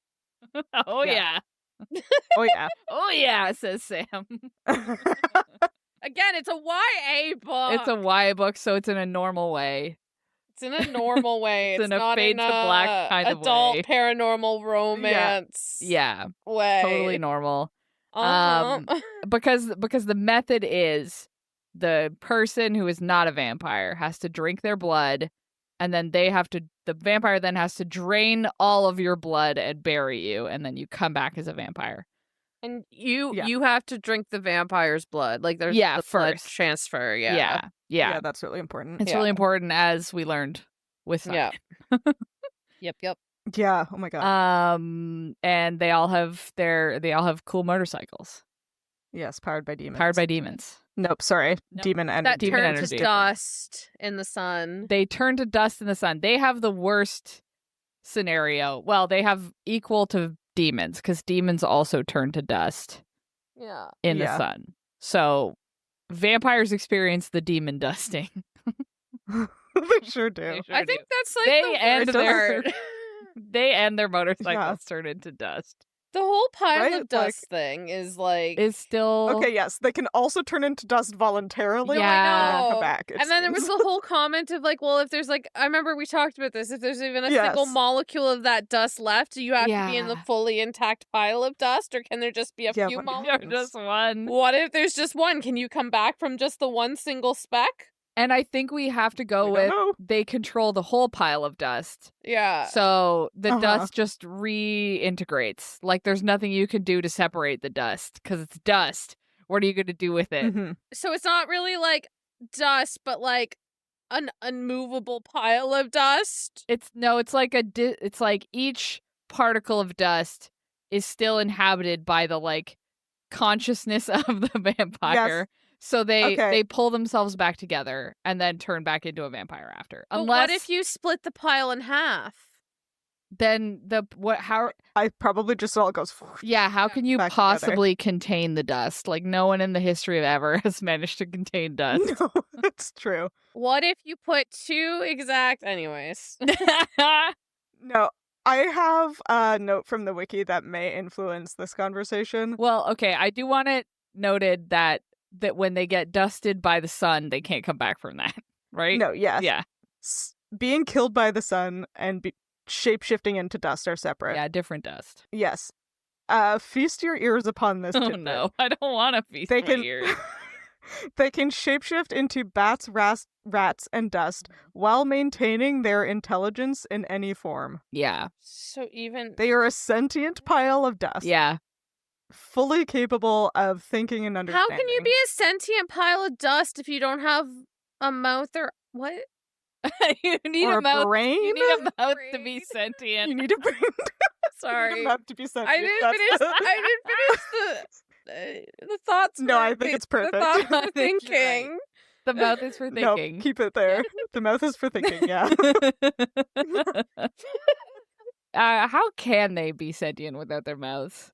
Oh Yeah. yeah. Oh, yeah. Oh yeah, says Sam. Again, it's a YA book. It's a YA book, so it's in a normal way. It's in a normal way. It's in a not fade in to black kind of adult way. paranormal romance. Yeah, way. totally normal. Uh-huh. Because the method is the person who is not a vampire has to drink their blood, and then the vampire then has to drain all of your blood and bury you, and then you come back as a vampire. And you Yeah. have to drink the vampire's blood. Like there's Yeah, the blood first. transfer. Yeah. Yeah. Yeah, that's really important. It's Yeah. really important, as we learned with Yeah. Simon. Yep. Yeah. Oh my god. And they all have cool motorcycles Yes, powered by demons. powered by demons. Nope, sorry. No. Demon energy. That Demon turns energy. to dust in the sun. They turn to dust in the sun. They have the worst scenario. Well, they have equal to demons because demons also turn to dust Yeah. in the Yeah. sun. So vampires experience the demon dusting. They sure do. They sure I do. think that's like They the and worst their- part. They and their motorcycles turn into dust. The whole pile Right? of dust thing is like... Is still... Okay, yes. They can also turn into dust voluntarily. Yeah. And then come back. And then there was the whole comment of like, well, if there's like, I remember we talked about this, if there's even a single molecule of that dust left, do you have to be in the fully intact pile of dust, or can there just be a few molecules? Or just one. What if there's just one? Can you come back from just the one single speck? And I think we have to go with they control the whole pile of dust. Yeah. So the dust just reintegrates. Like there's nothing you can do to separate the dust because it's dust. What are you going to do with it? Mm-hmm. So it's not really like dust, but like an unmovable pile of dust. It's like it's like each particle of dust is still inhabited by the like consciousness of the vampire. Yes. So they pull themselves back together and then turn back into a vampire after. But what if you split the pile in half? Then I probably just all goes. Yeah, how can you possibly contain the dust? Like no one in the history of ever has managed to contain dust. No, that's true. What if you put anyways? No, I have a note from the wiki that may influence this conversation. Well, okay, I do want it noted that when they get dusted by the sun, they can't come back from that, right? No, yes. Yeah. Being killed by the sun and shape-shifting into dust are separate. Yeah, different dust. Yes. Feast your ears upon this tidbit. No, I don't want to feast my ears. They can shapeshift into bats, rats, and dust while maintaining their intelligence in any form. Yeah. So even... They are a sentient pile of dust. Yeah. Fully capable of thinking and understanding. How can you be a sentient pile of dust if you don't have a mouth or what? You need or a mouth. Brain? You need a mouth to be sentient. You need a brain. Sorry. You need a mouth to be sentient. I didn't finish the thoughts. No, I think it's perfect. The thoughts for thinking. Right. The mouth is for thinking. No, keep it there. The mouth is for thinking, yeah. How can they be sentient without their mouths?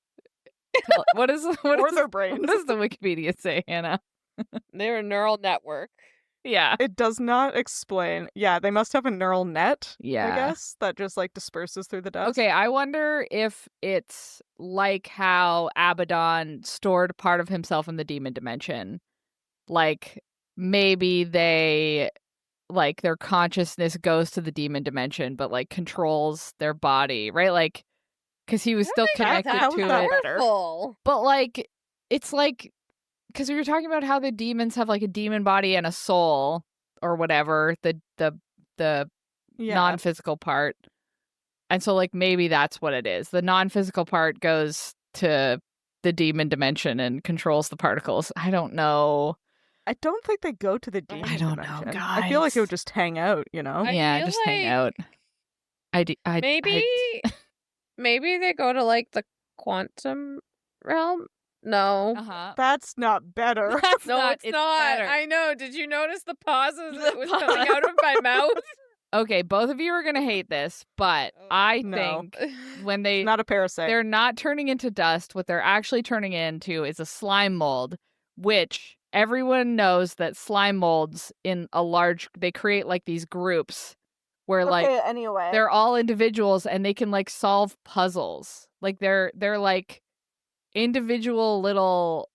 Or their brains. What does the Wikipedia say, Hannah? They're a neural network. Yeah. It does not explain. Yeah, they must have a neural net, yeah. I guess, that just like disperses through the dust. Okay, I wonder if it's like how Abaddon stored part of himself in the demon dimension. Like maybe they like their consciousness goes to the demon dimension but like controls their body, right? Like because he was still connected to it. But like it's like because we were talking about how the demons have like a demon body and a soul or whatever, the non-physical part. And so like maybe that's what it is. The non-physical part goes to the demon dimension and controls the particles. I don't know. I don't think they go to the demon dimension. I don't know, guys. I feel like it would just hang out, you know? Yeah, just hang out. Maybe they go to like the quantum realm. No. That's not better. It's not. Better. I know. Did you notice the pauses that was coming out of my mouth? Okay, both of you are going to hate this, but I think when it's not a parasite. They're not turning into dust. What they're actually turning into is a slime mold, which everyone knows that slime molds they create like these groups where anyway. they're all individuals and they can like solve puzzles. Like they're like individual little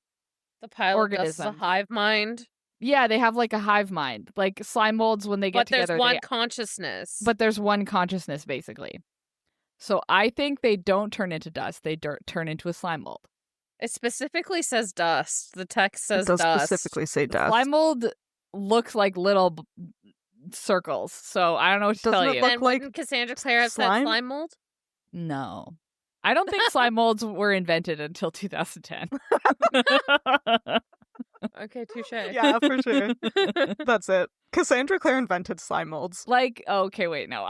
the pile organisms. Of dust is a hive mind. Yeah, they have like a hive mind. Like slime molds when they get together. But there's one consciousness. But there's one consciousness basically. So I think they don't turn into dust. They turn into a slime mold. It specifically says dust. The text says dust. It does dust. specifically say dust. Slime mold looks like little circles. So I don't know what to tell you. And wouldn't Cassandra Clare have said slime mold? No. I don't think slime molds were invented until 2010. Okay, touche. Yeah, for sure. That's it. Cassandra Clare invented slime molds. Like, okay, wait, no.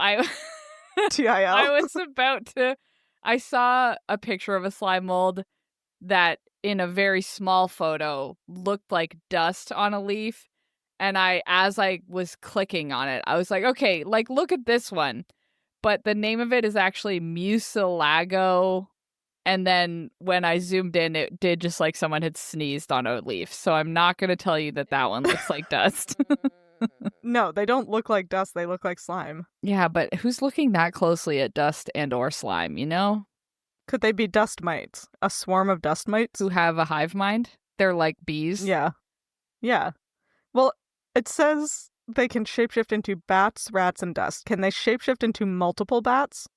TIL. I saw a picture of a slime mold that in a very small photo looked like dust on a leaf. And as I was clicking on it, I was like, okay, like, look at this one. But the name of it is actually mucilago. And then when I zoomed in, it did just like someone had sneezed on a leaf. So I'm not going to tell you that one looks like dust. No, they don't look like dust. They look like slime. Yeah, but who's looking that closely at dust and or slime, you know? Could they be dust mites? A swarm of dust mites? Who have a hive mind? They're like bees. Yeah. Yeah. Well, it says they can shapeshift into bats, rats, and dust. Can they shapeshift into multiple bats?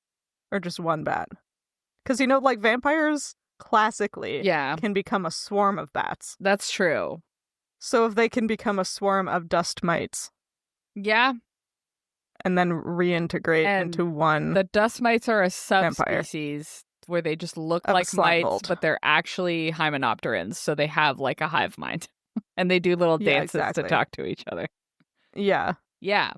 Or just one bat? Because, like vampires classically can become a swarm of bats. That's true. So if they can become a swarm of dust mites. Yeah. And then reintegrate into one. The dust mites are a vampire. subspecies where they just look Of like slime mites, mold. but they're actually hymenopterans, so they have like a hive mind. And they do little dances to talk to each other. Yeah. Yeah.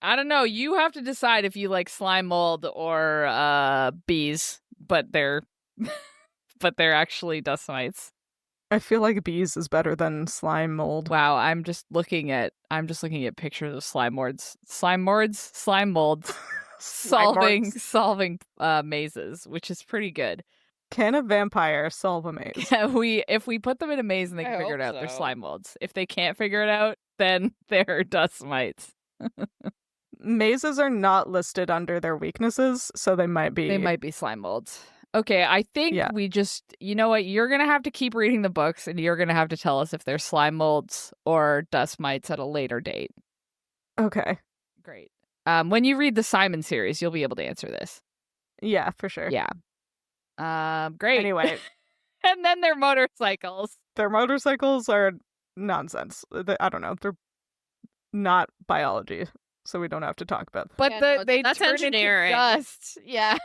I don't know. You have to decide if you like slime mold or bees, but they're actually dust mites. I feel like bees is better than slime mold. Wow, I'm just looking at pictures of slime molds, solving mazes, which is pretty good. Can a vampire solve a maze? If we put them in a maze and they can figure it out, they're slime molds. If they can't figure it out, then they're dust mites. Mazes are not listed under their weaknesses, so they might be slime molds. Okay, I think we just, you know what, you're going to have to keep reading the books and you're going to have to tell us if they're slime molds or dust mites at a later date. Okay. Great. When you read the Simon series, you'll be able to answer this. Yeah, for sure. Yeah. Great. Anyway. And then their motorcycles. Their motorcycles are nonsense. I don't know. They're not biology, so we don't have to talk about them. But that's turn engineering. Into dust. Yeah.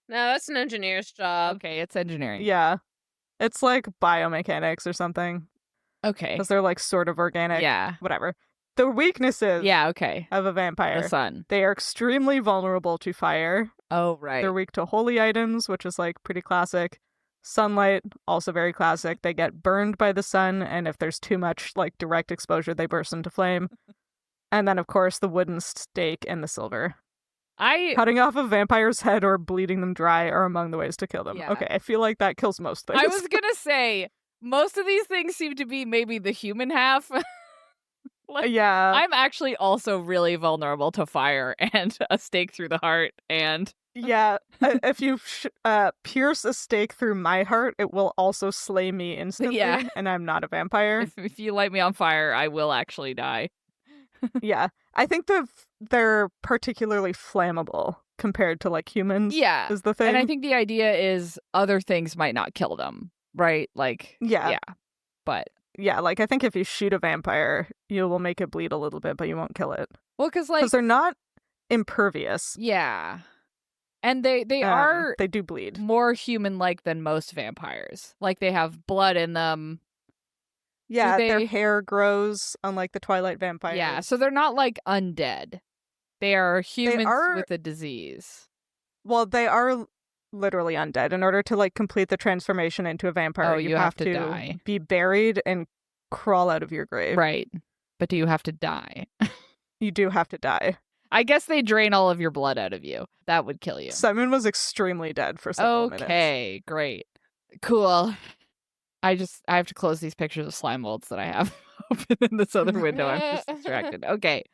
No, that's an engineer's job. Okay, it's engineering. Yeah. It's like biomechanics or something. Okay. Because they're like sort of organic. Yeah. Whatever. The weaknesses of a vampire. The sun. They are extremely vulnerable to fire. Oh, right. They're weak to holy items, which is like pretty classic. Sunlight, also very classic. They get burned by the sun, and if there's too much like direct exposure, they burst into flame. And then, of course, the wooden stake and the silver. Cutting off a vampire's head or bleeding them dry are among the ways to kill them. Yeah. Okay, I feel like that kills most things. I was gonna say, most of these things seem to be maybe the human half. Yeah. I'm actually also really vulnerable to fire and a stake through the heart and... Yeah, if you pierce a stake through my heart, it will also slay me instantly, and I'm not a vampire. If you light me on fire, I will actually die. Yeah, I think they're particularly flammable compared to like humans. Yeah, is the thing. And I think the idea is other things might not kill them, right? Like but like I think if you shoot a vampire, you will make it bleed a little bit, but you won't kill it. Well, because they're not impervious. Yeah, and they do bleed more human-like than most vampires. Like they have blood in them. Yeah, their hair grows, unlike the Twilight vampires. Yeah, so they're not like undead. They are humans with a disease. Well, they are literally undead. In order to like complete the transformation into a vampire, you have to die, be buried, and crawl out of your grave. Right. But do you have to die? You do have to die. I guess they drain all of your blood out of you. That would kill you. Simon was extremely dead for several minutes. Okay, great. Cool. I have to close these pictures of slime molds that I have open in this other window. I'm just distracted. Okay.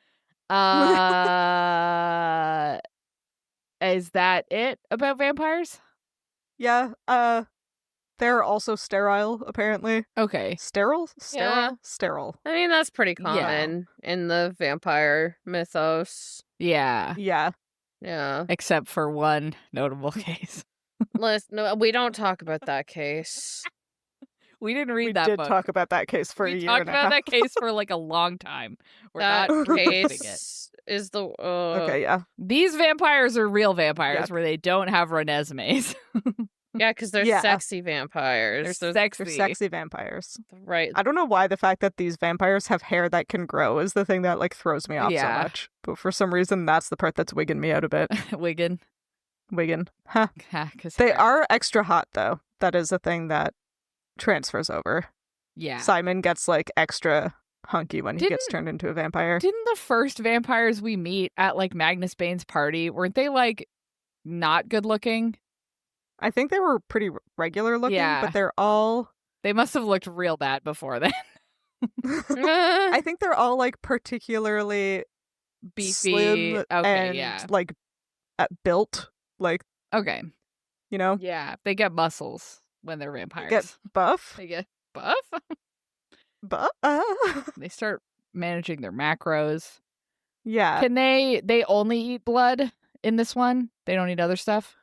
Is that it about vampires? Yeah. They're also sterile, apparently. Okay. Sterile? Yeah. Sterile. I mean, that's pretty common in the vampire mythos. Yeah. Yeah. Yeah. Except for one notable case. No, we don't talk about that case. We didn't read that book. We did talk about that case for a year and a half. We talked about that case for like a long time. We're that not case is the... Okay, yeah. These vampires are real vampires where they don't have renesmees. Yeah, because they're sexy vampires. They're sexy. They're sexy vampires. Right. I don't know why the fact that these vampires have hair that can grow is the thing that like throws me off so much. But for some reason, that's the part that's wigging me out a bit. Wiggin. Huh. They are extra hot, though. That is a thing that transfers over. Yeah. Simon gets like extra hunky when he gets turned into a vampire. Didn't the first vampires we meet at like Magnus Bane's party, weren't they like not good looking? I think they were pretty regular looking, but they're all... They must have looked real bad before then. I think they're all like particularly beefy, slim and like built. Like okay. you know? Yeah, they get muscles when they're They vampires. get buff. They get buff. Buff. They start managing their macros. Yeah. Can they only eat blood in this one? They don't eat other stuff?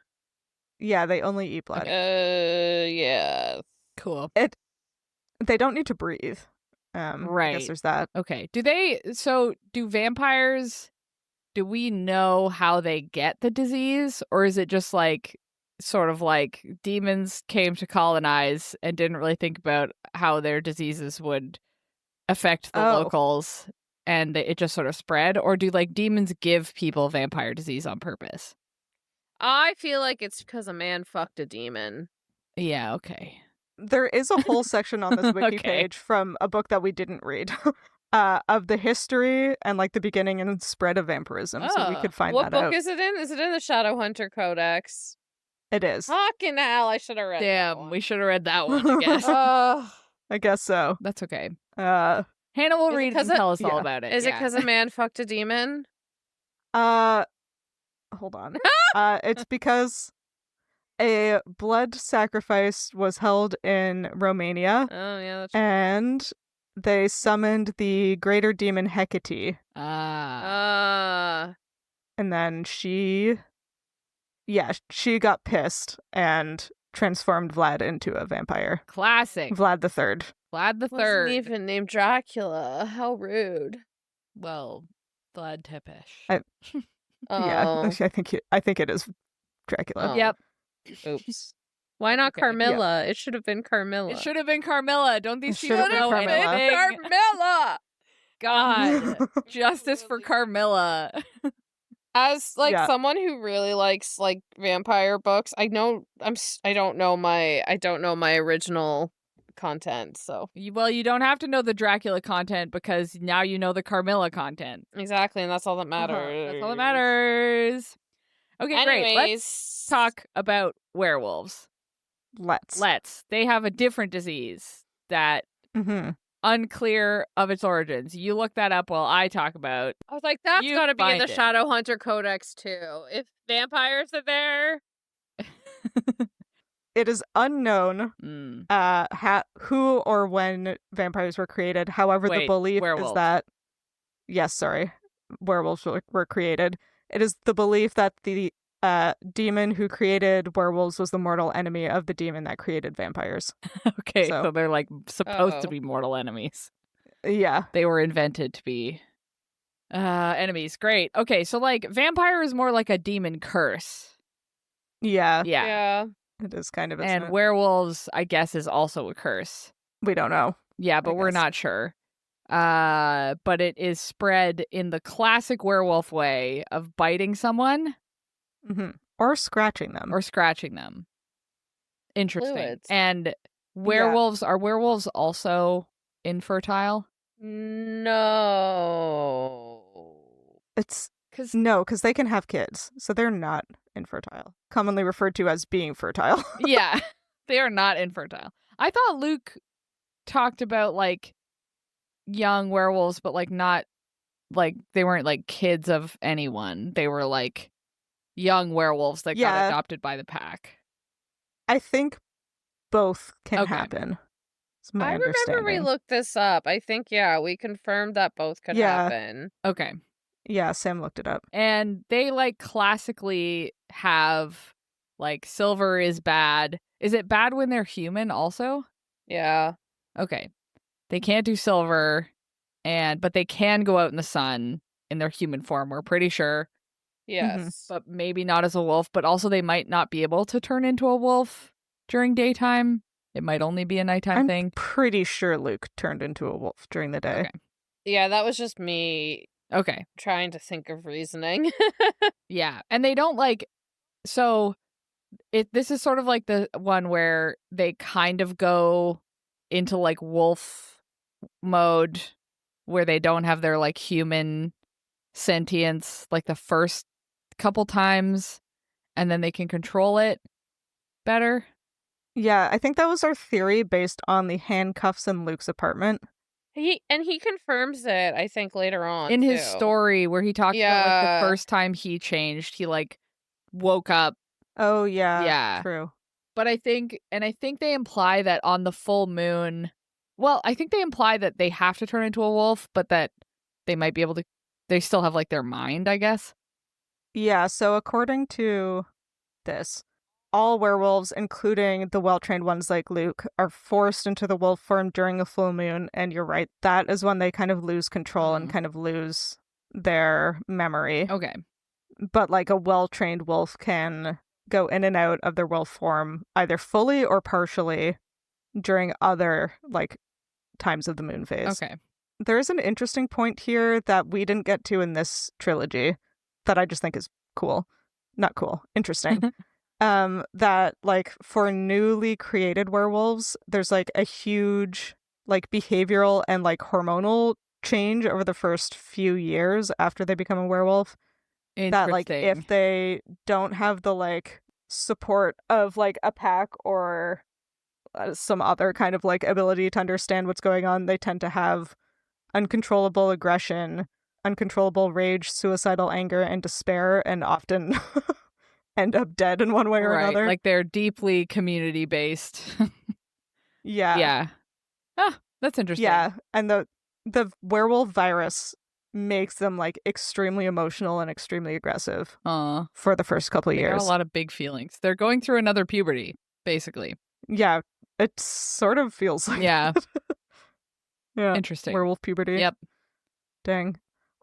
Yeah, they only eat blood. Yeah. Cool. They don't need to breathe. I Right. guess there's that. Okay. Do vampires, do we know how they get the disease? Or is it just like, sort of like demons came to colonize and didn't really think about how their diseases would affect the locals and it just sort of spread? Or do like demons give people vampire disease on purpose? I feel like it's because a man fucked a demon. Yeah, okay. There is a whole section on this wiki Okay. page from a book that we didn't read of the history and like the beginning and spread of vampirism. So we could find what that book out. is it in? Is it in the Shadowhunter Codex? It is. Fucking hell, I should have read that Damn, one. we should have read that one, I guess. I guess so. That's okay. Uh, Hannah will Is it read 'cause and tell us yeah. all about it. Is it yeah. because a man fucked a demon? hold on. It's because a blood sacrifice was held in Romania, Oh, yeah, that's and they summoned the greater demon Hecate, Ah. and then she got pissed and transformed Vlad into a vampire. Classic. Vlad the Third. Vlad the wasn't Third. even named Dracula. How rude. Well, Vlad Tepesh. Yeah, I think it is Dracula. Oh. Yep. Oops. Why not Okay, Carmilla? It should have been Carmilla. It should have been Carmilla. Don't these It people should have been know Carmilla. anything? Carmilla! God. Justice for Carmilla. As like Yeah. someone who really likes like vampire books, I don't know my original content, so Well, you don't have to know the Dracula content because now you know the Carmilla content. exactly, and that's all that matters. That's all that matters. Okay, great. Let's Anyways, talk about werewolves. Let's. They have a different disease that Mm-hmm. unclear of its origins. You look that up while I talk about. I was like, that's You got to be in find the it. Shadowhunter Codex too. If vampires are there, It is unknown Mm. who or when vampires were created. However, Wait, the belief werewolves. is that werewolves were created. It is the belief that the demon who created werewolves was the mortal enemy of the demon that created vampires. Okay, So- so they're like supposed to Uh-oh. be mortal enemies. Yeah. They were invented to be enemies. Great. Okay, so like vampire is more like a demon curse. Yeah. Yeah. It is kind of. isn't And it? werewolves, I guess, is also a curse. We don't know. Yeah, but we're guess. not sure. But it is spread in the classic werewolf way of biting someone Mm-hmm. Or scratching them. or scratching them. Interesting. Fluids. And are werewolves also infertile? no. It's Because because they can have kids, so they're not infertile. Commonly referred to as being fertile. yeah, they are not infertile. I thought Luke talked about like young werewolves, but like not like they weren't like kids of anyone. They were like young werewolves that got Yeah. adopted by the pack. I think both can Okay. happen. It's my I remember we understanding. looked this up. I think we confirmed that both could Yeah. happen. Okay. Yeah, Sam looked it up. And they like classically have like silver is bad. Is it bad when they're human also? Yeah. Okay. They can't do silver but they can go out in the sun in their human form, we're pretty sure. Yes. But maybe not as a wolf, but also they might not be able to turn into a wolf during daytime. It might only be a nighttime I'm thing. pretty sure Luke turned into a wolf during the day. Okay. Yeah, that was just me Okay. trying to think of reasoning. Yeah. And they don't like so this is sort of like the one where they kind of go into like wolf mode where they don't have their like human sentience like the first couple times and then they can control it better. Yeah, I think that was our theory based on the handcuffs in Luke's apartment. He confirms it, I think, later on. In his too. story where he talked about like Yeah. the first time he changed, he like woke up Oh, yeah. Yeah. True. But I think they imply that on the full moon, well, I think they imply that they have to turn into a wolf, but that they might be able to, they still have like their mind, I guess. Yeah, so according to this, all werewolves, including the well-trained ones like Luke, are forced into the wolf form during a full moon, and you're right, that is when they kind of lose control and kind of lose their memory. Okay. But like a well-trained wolf can go in and out of their wolf form either fully or partially during other like times of the moon phase. Okay. There's an interesting point here that we didn't get to in this trilogy that I just think is cool. Not cool, interesting. That like for newly created werewolves, there's like a huge like behavioral and like hormonal change over the first few years after they become a werewolf. That like if they don't have the like support of like a pack or some other kind of like ability to understand what's going on, they tend to have uncontrollable aggression, uncontrollable rage, suicidal anger, and despair, and often end up dead in one way or another. Like they're deeply community based. Yeah. Yeah. Ah, that's interesting. Yeah, and the werewolf virus makes them like extremely emotional and extremely aggressive for the first couple of years. Got a lot of big feelings. They're going through another puberty, basically. Yeah, it sort of feels like yeah. Yeah. Interesting. Werewolf puberty. Yep. Dang.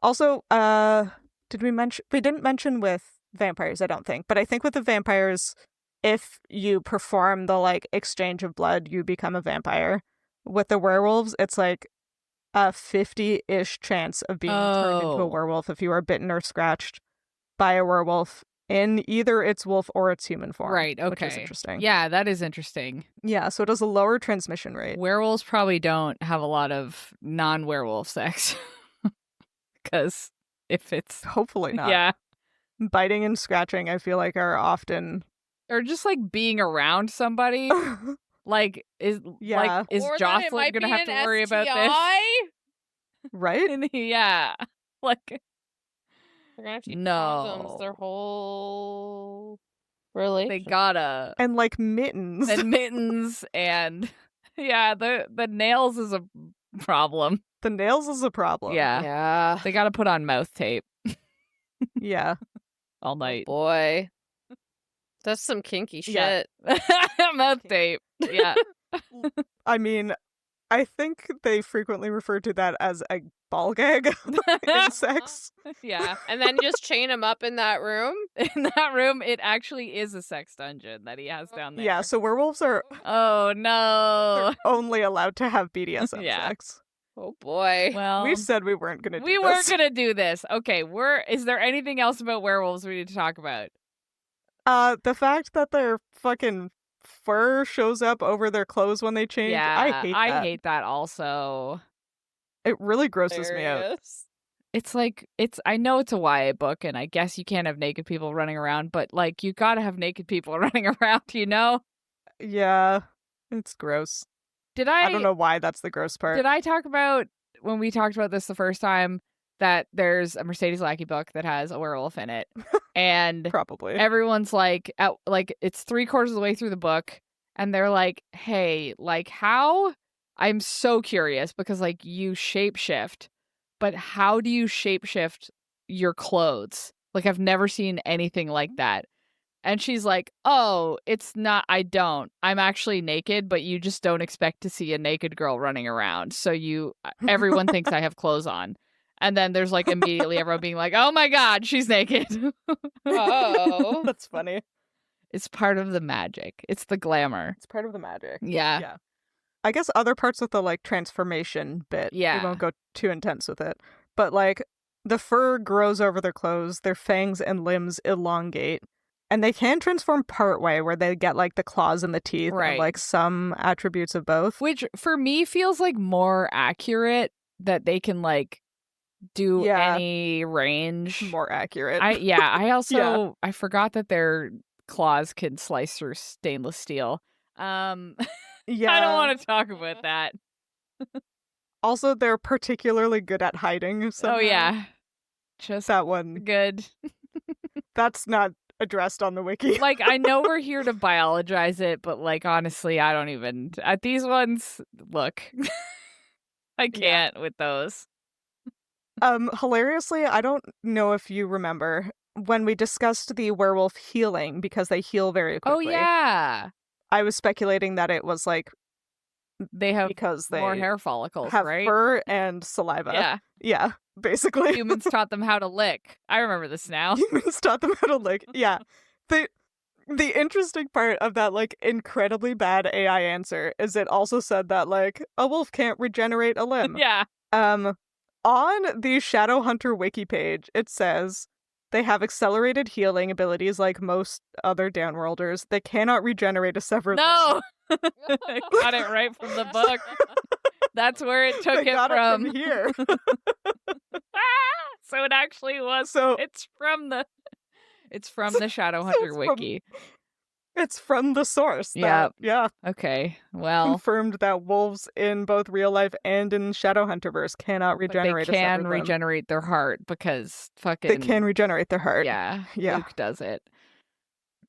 Also, did we mention, we didn't mention with vampires, I don't think, but I think with the vampires, if you perform the like exchange of blood, you become a vampire. With the werewolves, it's like a 50-ish chance of being turned into a werewolf if you are bitten or scratched by a werewolf in either its wolf or its human form. Right, okay. Which is interesting. Yeah, that is interesting. Yeah, so it has a lower transmission rate. Werewolves probably don't have a lot of non-werewolf sex. Because if it's... Hopefully not. Yeah. Biting and scratching, I feel like, are often... Or just, like, being around somebody... Like, is Jocelyn gonna have to worry about this? Right? Yeah. Like, they're gonna have to use condoms their whole relationship. They gotta. And like mittens. And mittens and yeah, the nails is a problem. The nails is a problem. Yeah. Yeah. They gotta put on mouth tape. Yeah. All night. Oh boy. That's some kinky shit. Mouth tape. Yeah. I mean, I think they frequently refer to that as a ball gag in sex. Yeah. And then just chain him up in that room. In that room, it actually is a sex dungeon that he has down there. Yeah, so werewolves are oh no only allowed to have BDSM sex. Oh boy. Well, we said we weren't gonna do this. We weren't gonna do this. Okay, is there anything else about werewolves we need to talk about? The fact that their fucking fur shows up over their clothes when they change. Yeah, I hate that also. It really grosses me out. It's like, I know it's a YA book, and I guess you can't have naked people running around, but like, you gotta have naked people running around, you know? Yeah, it's gross. I don't know why that's the gross part. Did I talk about, when we talked about this the first time, that there's a Mercedes Lackey book that has a werewolf in it? And probably everyone's like, it's 3/4 of the way through the book, and they're like, hey, like, how? I'm so curious, because like, you shapeshift, but how do you shapeshift your clothes? Like, I've never seen anything like that. And she's like, oh, it's not, I'm actually naked, but you just don't expect to see a naked girl running around. So everyone thinks I have clothes on. And then there's like immediately everyone being like, oh my God, she's naked. Oh, that's funny. It's part of the magic. It's the glamour. It's part of the magic. Yeah. I guess other parts of the like transformation bit, we won't go too intense with it. But like the fur grows over their clothes, their fangs and limbs elongate. And they can transform partway where they get like the claws and the teeth and like some attributes of both. Which for me feels like more accurate, that they can like do any range. More accurate. I also I forgot that their claws can slice through stainless steel. I don't want to talk about that. Also, they're particularly good at hiding. Somehow. Oh yeah. Just that one. Good. That's not addressed on the wiki. Like, I know we're here to biologize it, but like, honestly, I don't even, at these ones, look, I can't with those. Hilariously, I don't know if you remember when we discussed the werewolf healing, because they heal very quickly. Oh, yeah. I was speculating that it was like They have because they more hair follicles, have right? fur and saliva. Yeah. Yeah, basically. Humans taught them how to lick. I remember this now. Humans taught them how to lick. Yeah. The interesting part of that, like, incredibly bad AI answer is it also said that, like, a wolf can't regenerate a limb. Yeah. On the Shadowhunter wiki page, it says they have accelerated healing abilities like most other Downworlders. They cannot regenerate a severed limb. No! I got it right from the book. That's where it took They it got from. it from here. So it actually was. So It's from the Shadowhunter wiki. It's from the source. Yep. Yeah. Okay. Well, Confirmed that wolves in both real life and in Shadowhunterverse cannot but regenerate they a can severed limb. regenerate their heart because fucking They can regenerate their heart. Yeah. Yeah. Luke does it.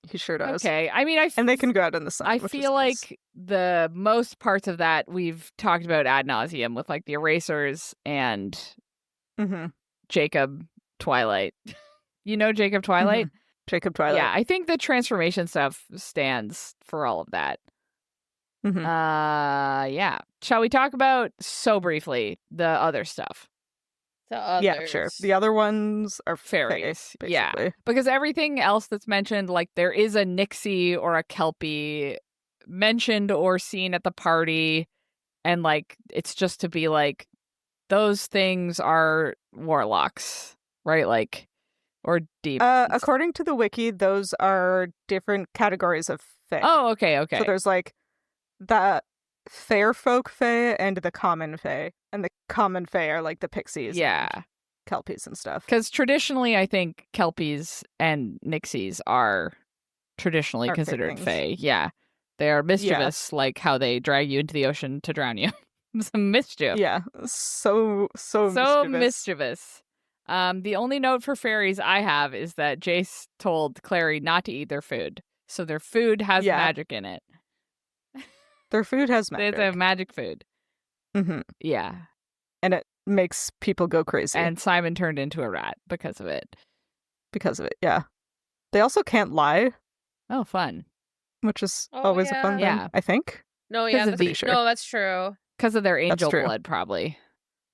He sure does. Okay. I mean, And they can go out in the sun. I which is feel nice. like the most parts of that we've talked about ad nauseum with like the erasers and Mhm. Jacob Twilight. You know Jacob Twilight? Jacob Twilight. Yeah, I think the transformation stuff stands for all of that. Mhm. Yeah. Shall we talk about so briefly the other stuff? The others. Yeah, sure. The other ones are Fairies. fae, Yeah. basically. Because everything else that's mentioned, like there is a Nixie or a Kelpie mentioned or seen at the party, and like it's just to be like those things are warlocks, right? Like, or demons. According to the wiki, those are different categories of fae. Oh, okay. So there's like the fair folk fae and the common fae. And the common fae are like the pixies. Yeah. And kelpies and stuff. Because traditionally, I think Kelpies and Nixies are traditionally Are fae considered things. fae. Yeah. They are mischievous, like how they drag you into the ocean to drown you. Some mischief. Yeah. So mischievous. The only note for fairies I have is that Jace told Clary not to eat their food. So their food has magic in it. Their food has magic. They have magic food. Mm-hmm. Yeah. And it makes people go crazy. And Simon turned into a rat because of it. Because of it, yeah. They also can't lie, Oh, fun. which is Oh, always a fun thing, Yeah. I think. No, 'Cause yeah, of that's, the- no, that's true. Because of their angel true. blood, probably.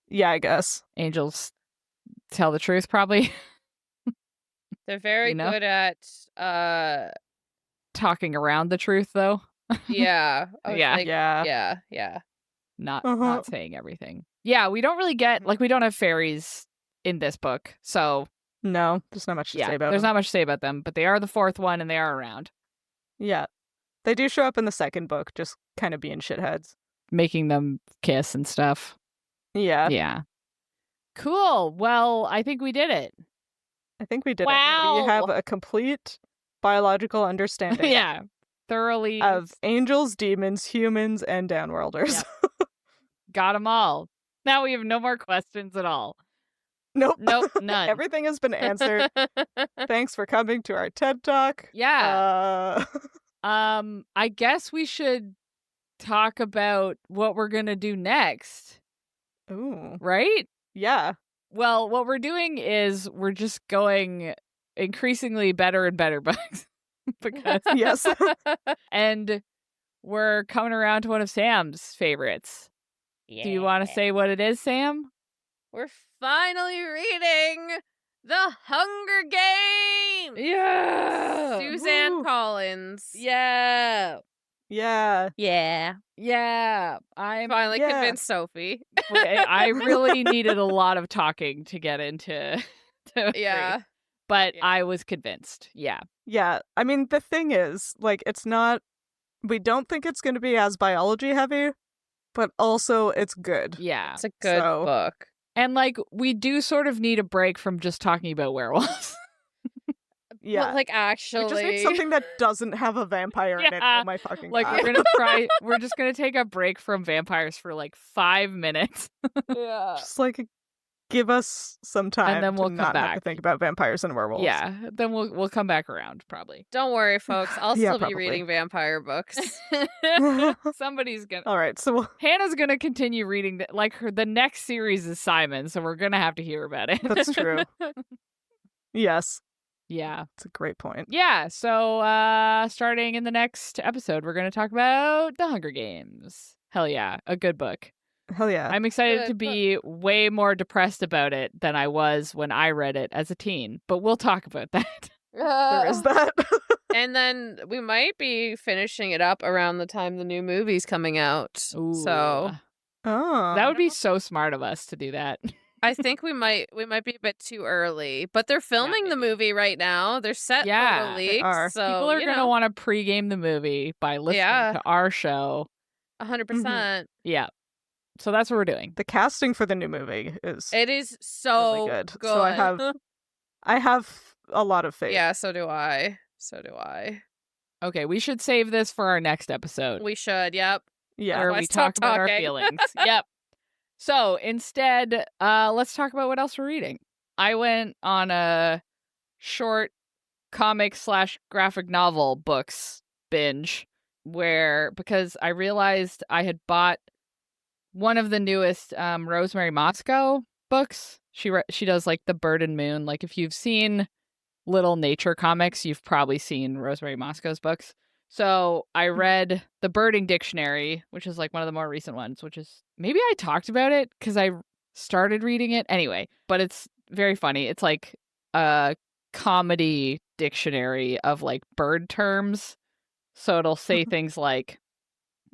Yeah, I guess. Angels tell the truth, probably. They're very You know? good at Talking around the truth, though. yeah. I was Yeah. like, yeah. Not saying everything. Yeah, we don't really get, like, we don't have fairies in this book. So, No, there's not much to say about there's them. not much to say about them, but they are the fourth one and they are around, Yeah. They do show up in the second book, just kind of being shitheads. making them kiss and stuff. Yeah. Yeah. Cool. Well, I think we did it. I think we did it. Wow. We have a complete biological understanding Yeah. Thoroughly of angels, demons, humans, and downworlders. got them all. Now we have no more questions at all. Nope. Nope, none. Everything has been answered. Thanks for coming to our TED Talk. Yeah. I guess we should talk about what we're going to do next, Ooh. right? Yeah. Well, what we're doing is we're just going increasingly better and better books. Because Yes. and we're coming around to one of Sam's favorites. Yeah. Do you want to say what it is, Sam? We're finally reading The Hunger Games. Yeah. Suzanne Woo. Collins. Yeah. Yeah. Yeah. Yeah. I'm Finally Yeah. convinced Sophie. I really needed a lot of talking to get into to agree. Yeah. But Yeah. I was convinced. Yeah. Yeah. I mean, the thing is, like, it's not, we don't think it's going to be as biology heavy, but also it's good. Yeah. It's a good So- book. And like we do sort of need a break from just talking about werewolves. Yeah. But, like, we actually. just need something that doesn't have a vampire in it. Yeah. Oh my fucking Like god. we're just gonna take a break from vampires for like 5 minutes. Yeah. Just like give us some time And then we'll to come not have to back. think about vampires and werewolves. Yeah, then we'll come back around probably. Don't worry, folks. I'll Yeah, still be probably. reading vampire books. Somebody's gonna. All right, so Hannah's gonna continue reading the next series is Simon, so we're gonna have to hear about it. that's true. Yes, Yeah. it's a great point. Yeah, so starting in the next episode, we're gonna talk about The Hunger Games. Hell yeah, a good book. Hell yeah. I'm excited to Good be way more depressed about it than I was when I read it as a teen, but we'll talk about that. There is that. And then we might be finishing it up around the time the new movie's coming out. Ooh. So Oh. That would be so smart of us to do that. I think we might be a bit too early. But they're filming the movie right now. They're set for Yeah, the they leak. are. So People are going to want to pregame the movie by listening to our show. 100%. Yeah. So that's what we're doing. The casting for the new movie is It is so really good. So I have a lot of faith. Yeah, so do I. Okay, we should save this for our next episode. We should, yep. Yeah. where Why we stop talk about our talking? feelings. Yep. So instead, let's talk about what else we're reading. I went on a short comic / graphic novel books binge because I realized I had bought one of the newest Rosemary Moscow books. She does like The Bird and Moon. Like if you've seen Little Nature comics, you've probably seen Rosemary Moscow's books. So I read The Birding Dictionary, which is like one of the more recent ones, which is maybe I talked about it because I started reading it anyway, but it's very funny. It's like a comedy dictionary of like bird terms. So it'll say things like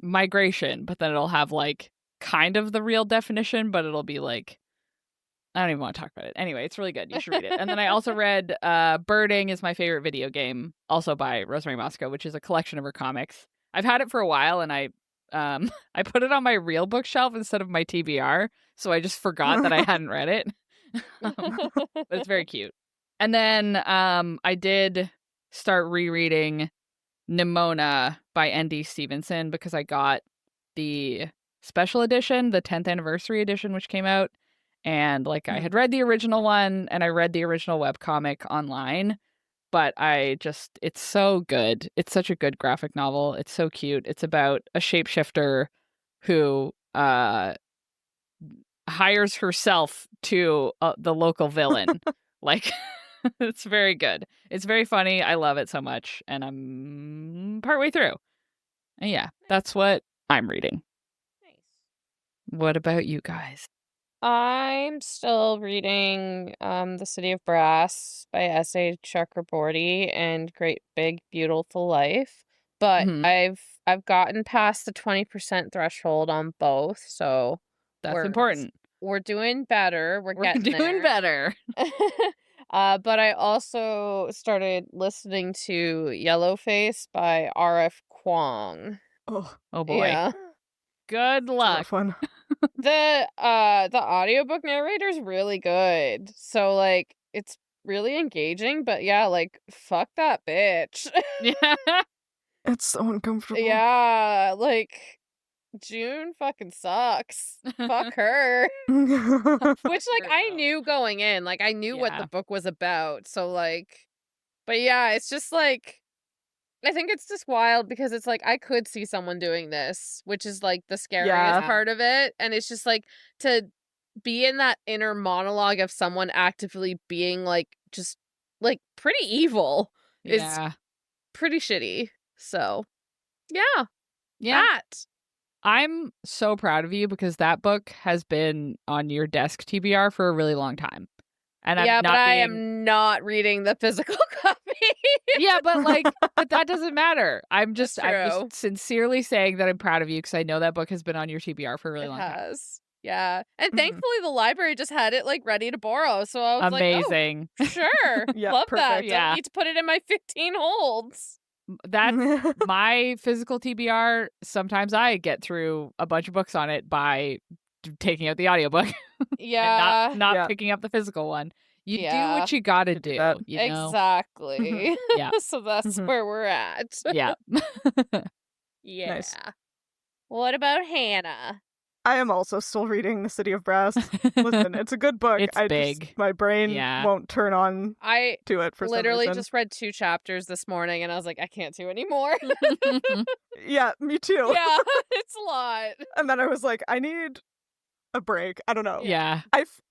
migration, but then it'll have like kind of the real definition, but it'll be like, I don't even want to talk about it. Anyway, it's really good. You should read it. And then I also read Birding is My Favorite Video Game, also by Rosemary Moscow, which is a collection of her comics. I've had it for a while, and I put it on my real bookshelf instead of my TBR, so I just forgot that I hadn't read it. But it's very cute. And then I did start rereading Nimona by N.D. Stevenson because I got the special edition, the 10th anniversary edition, which came out. And like I had read the original one and I read the original webcomic online, but it's so good. It's such a good graphic novel. It's so cute. It's about a shapeshifter who hires herself to the local villain. Like, it's very good. It's very funny. I love it so much. And I'm partway through. And yeah, that's what I'm reading. Nice. What about you guys? I'm still reading The City of Brass by S.A. Chakraborty and Great Big Beautiful Life, but I've gotten past the 20% threshold on both, so that's important. We're doing better. We're getting doing better. But I also started listening to Yellowface by R.F. Kuang. Oh boy. Yeah. Good luck. Fun. The audiobook narrator is really good. So like it's really engaging, but yeah, like fuck that bitch. Yeah. It's so uncomfortable. Yeah, like June fucking sucks. Fuck her. Which like I knew going in. Like I knew what the book was about. So like but yeah, it's just like I think it's just wild because it's like I could see someone doing this, which is like the scariest part of it. And it's just like to be in that inner monologue of someone actively being like just like pretty evil is pretty shitty. So yeah. That. I'm so proud of you because that book has been on your desk TBR for a really long time. And I am not reading the physical copy. Yeah, but that doesn't matter. I'm just sincerely saying that I'm proud of you because I know that book has been on your TBR for a really long time. Yeah. And thankfully the library just had it like ready to borrow. So I was amazing. Like, oh, sure. Love perfect. that. Don't need to put it in my 15 holds. That's my physical TBR. Sometimes I get through a bunch of books on it by taking out the audiobook. Yeah. and not picking up the physical one. You do what you gotta do. You know? Exactly. Yeah. So that's where we're at. Yeah. Yeah. Nice. What about Hannah? I am also still reading The City of Brass. Listen, it's a good book. It's big. My brain Yeah. won't turn on I to it for some literally reason. just read 2 chapters this morning, and I was like, I can't do anymore. Yeah, me too. Yeah, it's a lot. And then I was like, I need a break. I don't know. Yeah.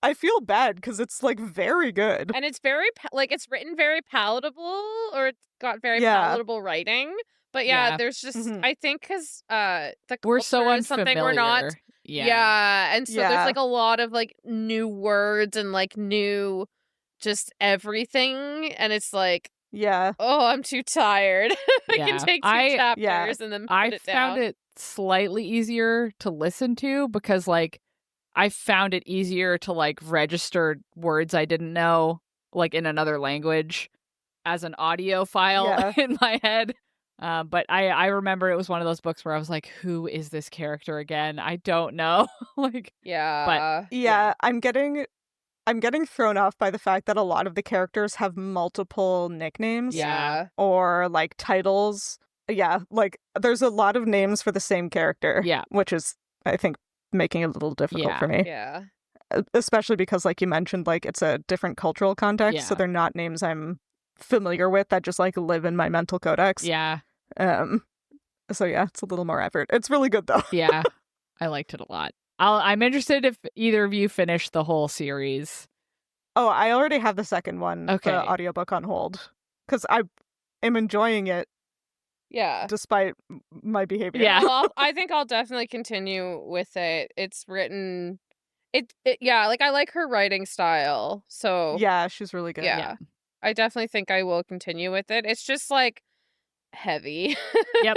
I feel bad because it's like very good. And it's very it's written very palatable, or it's got very Yeah. palatable writing. But yeah, Yeah. there's just Mhm. I think because the We're so culture is something we're not. unfamiliar. Yeah. And so Yeah. there's like a lot of like new words and like new just everything, and it's like, Yeah. oh, I'm too tired. I Yeah. can take 2 chapters and then put I it found down. it slightly easier to listen to because, like, I found it easier to, like, register words I didn't know, like, in another language as an audio file Yeah. in my head. But I remember it was one of those books where I was like, who is this character again? I don't know. Like, Yeah. Yeah, I'm getting thrown off by the fact that a lot of the characters have multiple nicknames Yeah. or like titles. Yeah, like there's a lot of names for the same character. Yeah. Which is, I think, making it a little difficult Yeah. for me. Yeah. Especially because, like you mentioned, like it's a different cultural context, so Yeah. they're not names I'm familiar with that just like live in my mental codex. yeah. So yeah, it's a little more effort. It's really good though. Yeah. I liked it a lot. I'm interested if either of you finished the whole series. Oh, I already have the second one, Okay. the audiobook on hold, because I am enjoying it Yeah. despite my behavior. Yeah. Well, I think I'll definitely continue with it. It's written yeah, like I like her writing style. So Yeah, she's really good. yeah. I definitely think I will continue with it. It's just like heavy. Yep.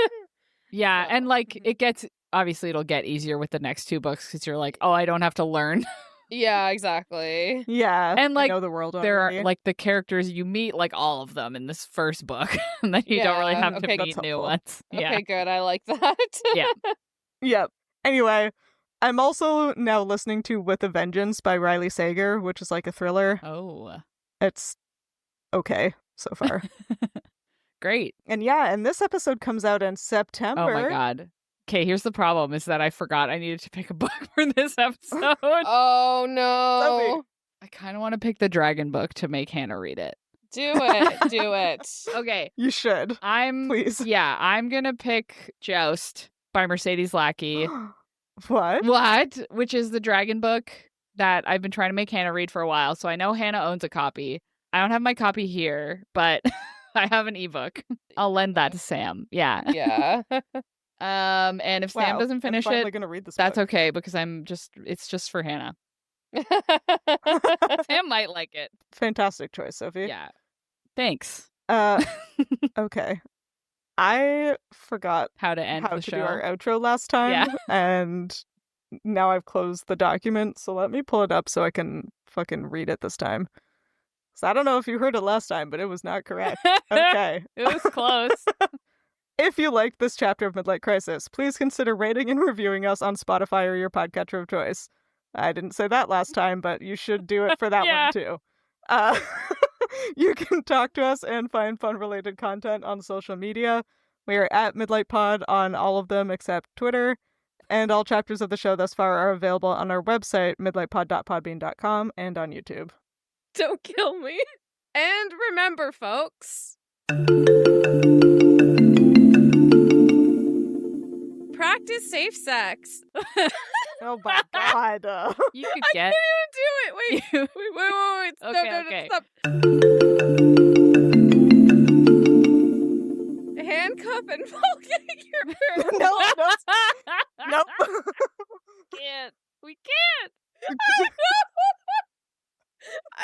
Yeah. So, And like mhm. it gets, obviously it'll get easier with the next 2 books because you're like, oh, I don't have to learn. Yeah, exactly. Yeah, And, like, I know the world There already. are like the characters you meet, like all of them in this first book, and then you don't really Yeah, have to okay, meet that's new helpful. ones. Yeah. Okay, good. I like that. Yeah. Yep. Anyway, I'm also now listening to With a Vengeance by Riley Sager, which is like a thriller. Oh, It's okay so far. great. And yeah, and this episode comes out in September. Oh my god. Okay, here's the problem: is that I forgot I needed to pick a book for this episode. Oh no. I kind of want to pick the dragon book to make Hannah read it. Do it. Do it. Okay, You should. Please. Yeah, I'm gonna pick Joust by Mercedes Lackey. What? What? Which is the dragon book that I've been trying to make Hannah read for a while. So I know Hannah owns a copy. I don't have my copy here, but I have an ebook. I'll lend that to Sam. Yeah. Yeah. And if Sam Wow, doesn't finish I'm finally it, gonna read this that's book. okay because it's just for Hannah. Sam might like it. Fantastic choice, Sophie. Yeah. Thanks. Okay. I forgot How to end how the to show. do our outro last time. Yeah. And now I've closed the document, so let me pull it up so I can fucking read it this time. So I don't know if you heard it last time, but it was not correct. Okay. It was close. If you liked this chapter of Midlight Crisis, please consider rating and reviewing us on Spotify or your podcatcher of choice. I didn't say that last time, but you should do it for that Yeah. one too. You can talk to us and find fun-related content on social media. We are at Midlight Pod on all of them except Twitter. And all chapters of the show thus far are available on our website, midlightpod.podbean.com, and on YouTube. Don't kill me. And remember, folks, practice safe sex. Oh my god. You could I get can't even do it. Wait. you. Wait. Stop, Okay, no, okay. stop. Handcuff and Vulcan your parents. No. Nope. Can't. We can't.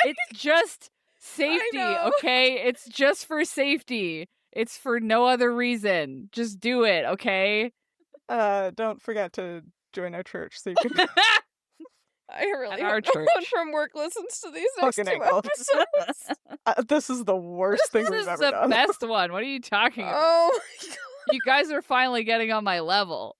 It's just safety, know. okay? It's just for safety. It's for no other reason. Just do it, okay? Don't forget to join our church so you can I really At our hope no one church. from work listens to these next Fucking 2 A will. episodes. This is the worst thing This we've is ever the done. best one. What are you talking about? Oh my god. You guys are finally getting on my level.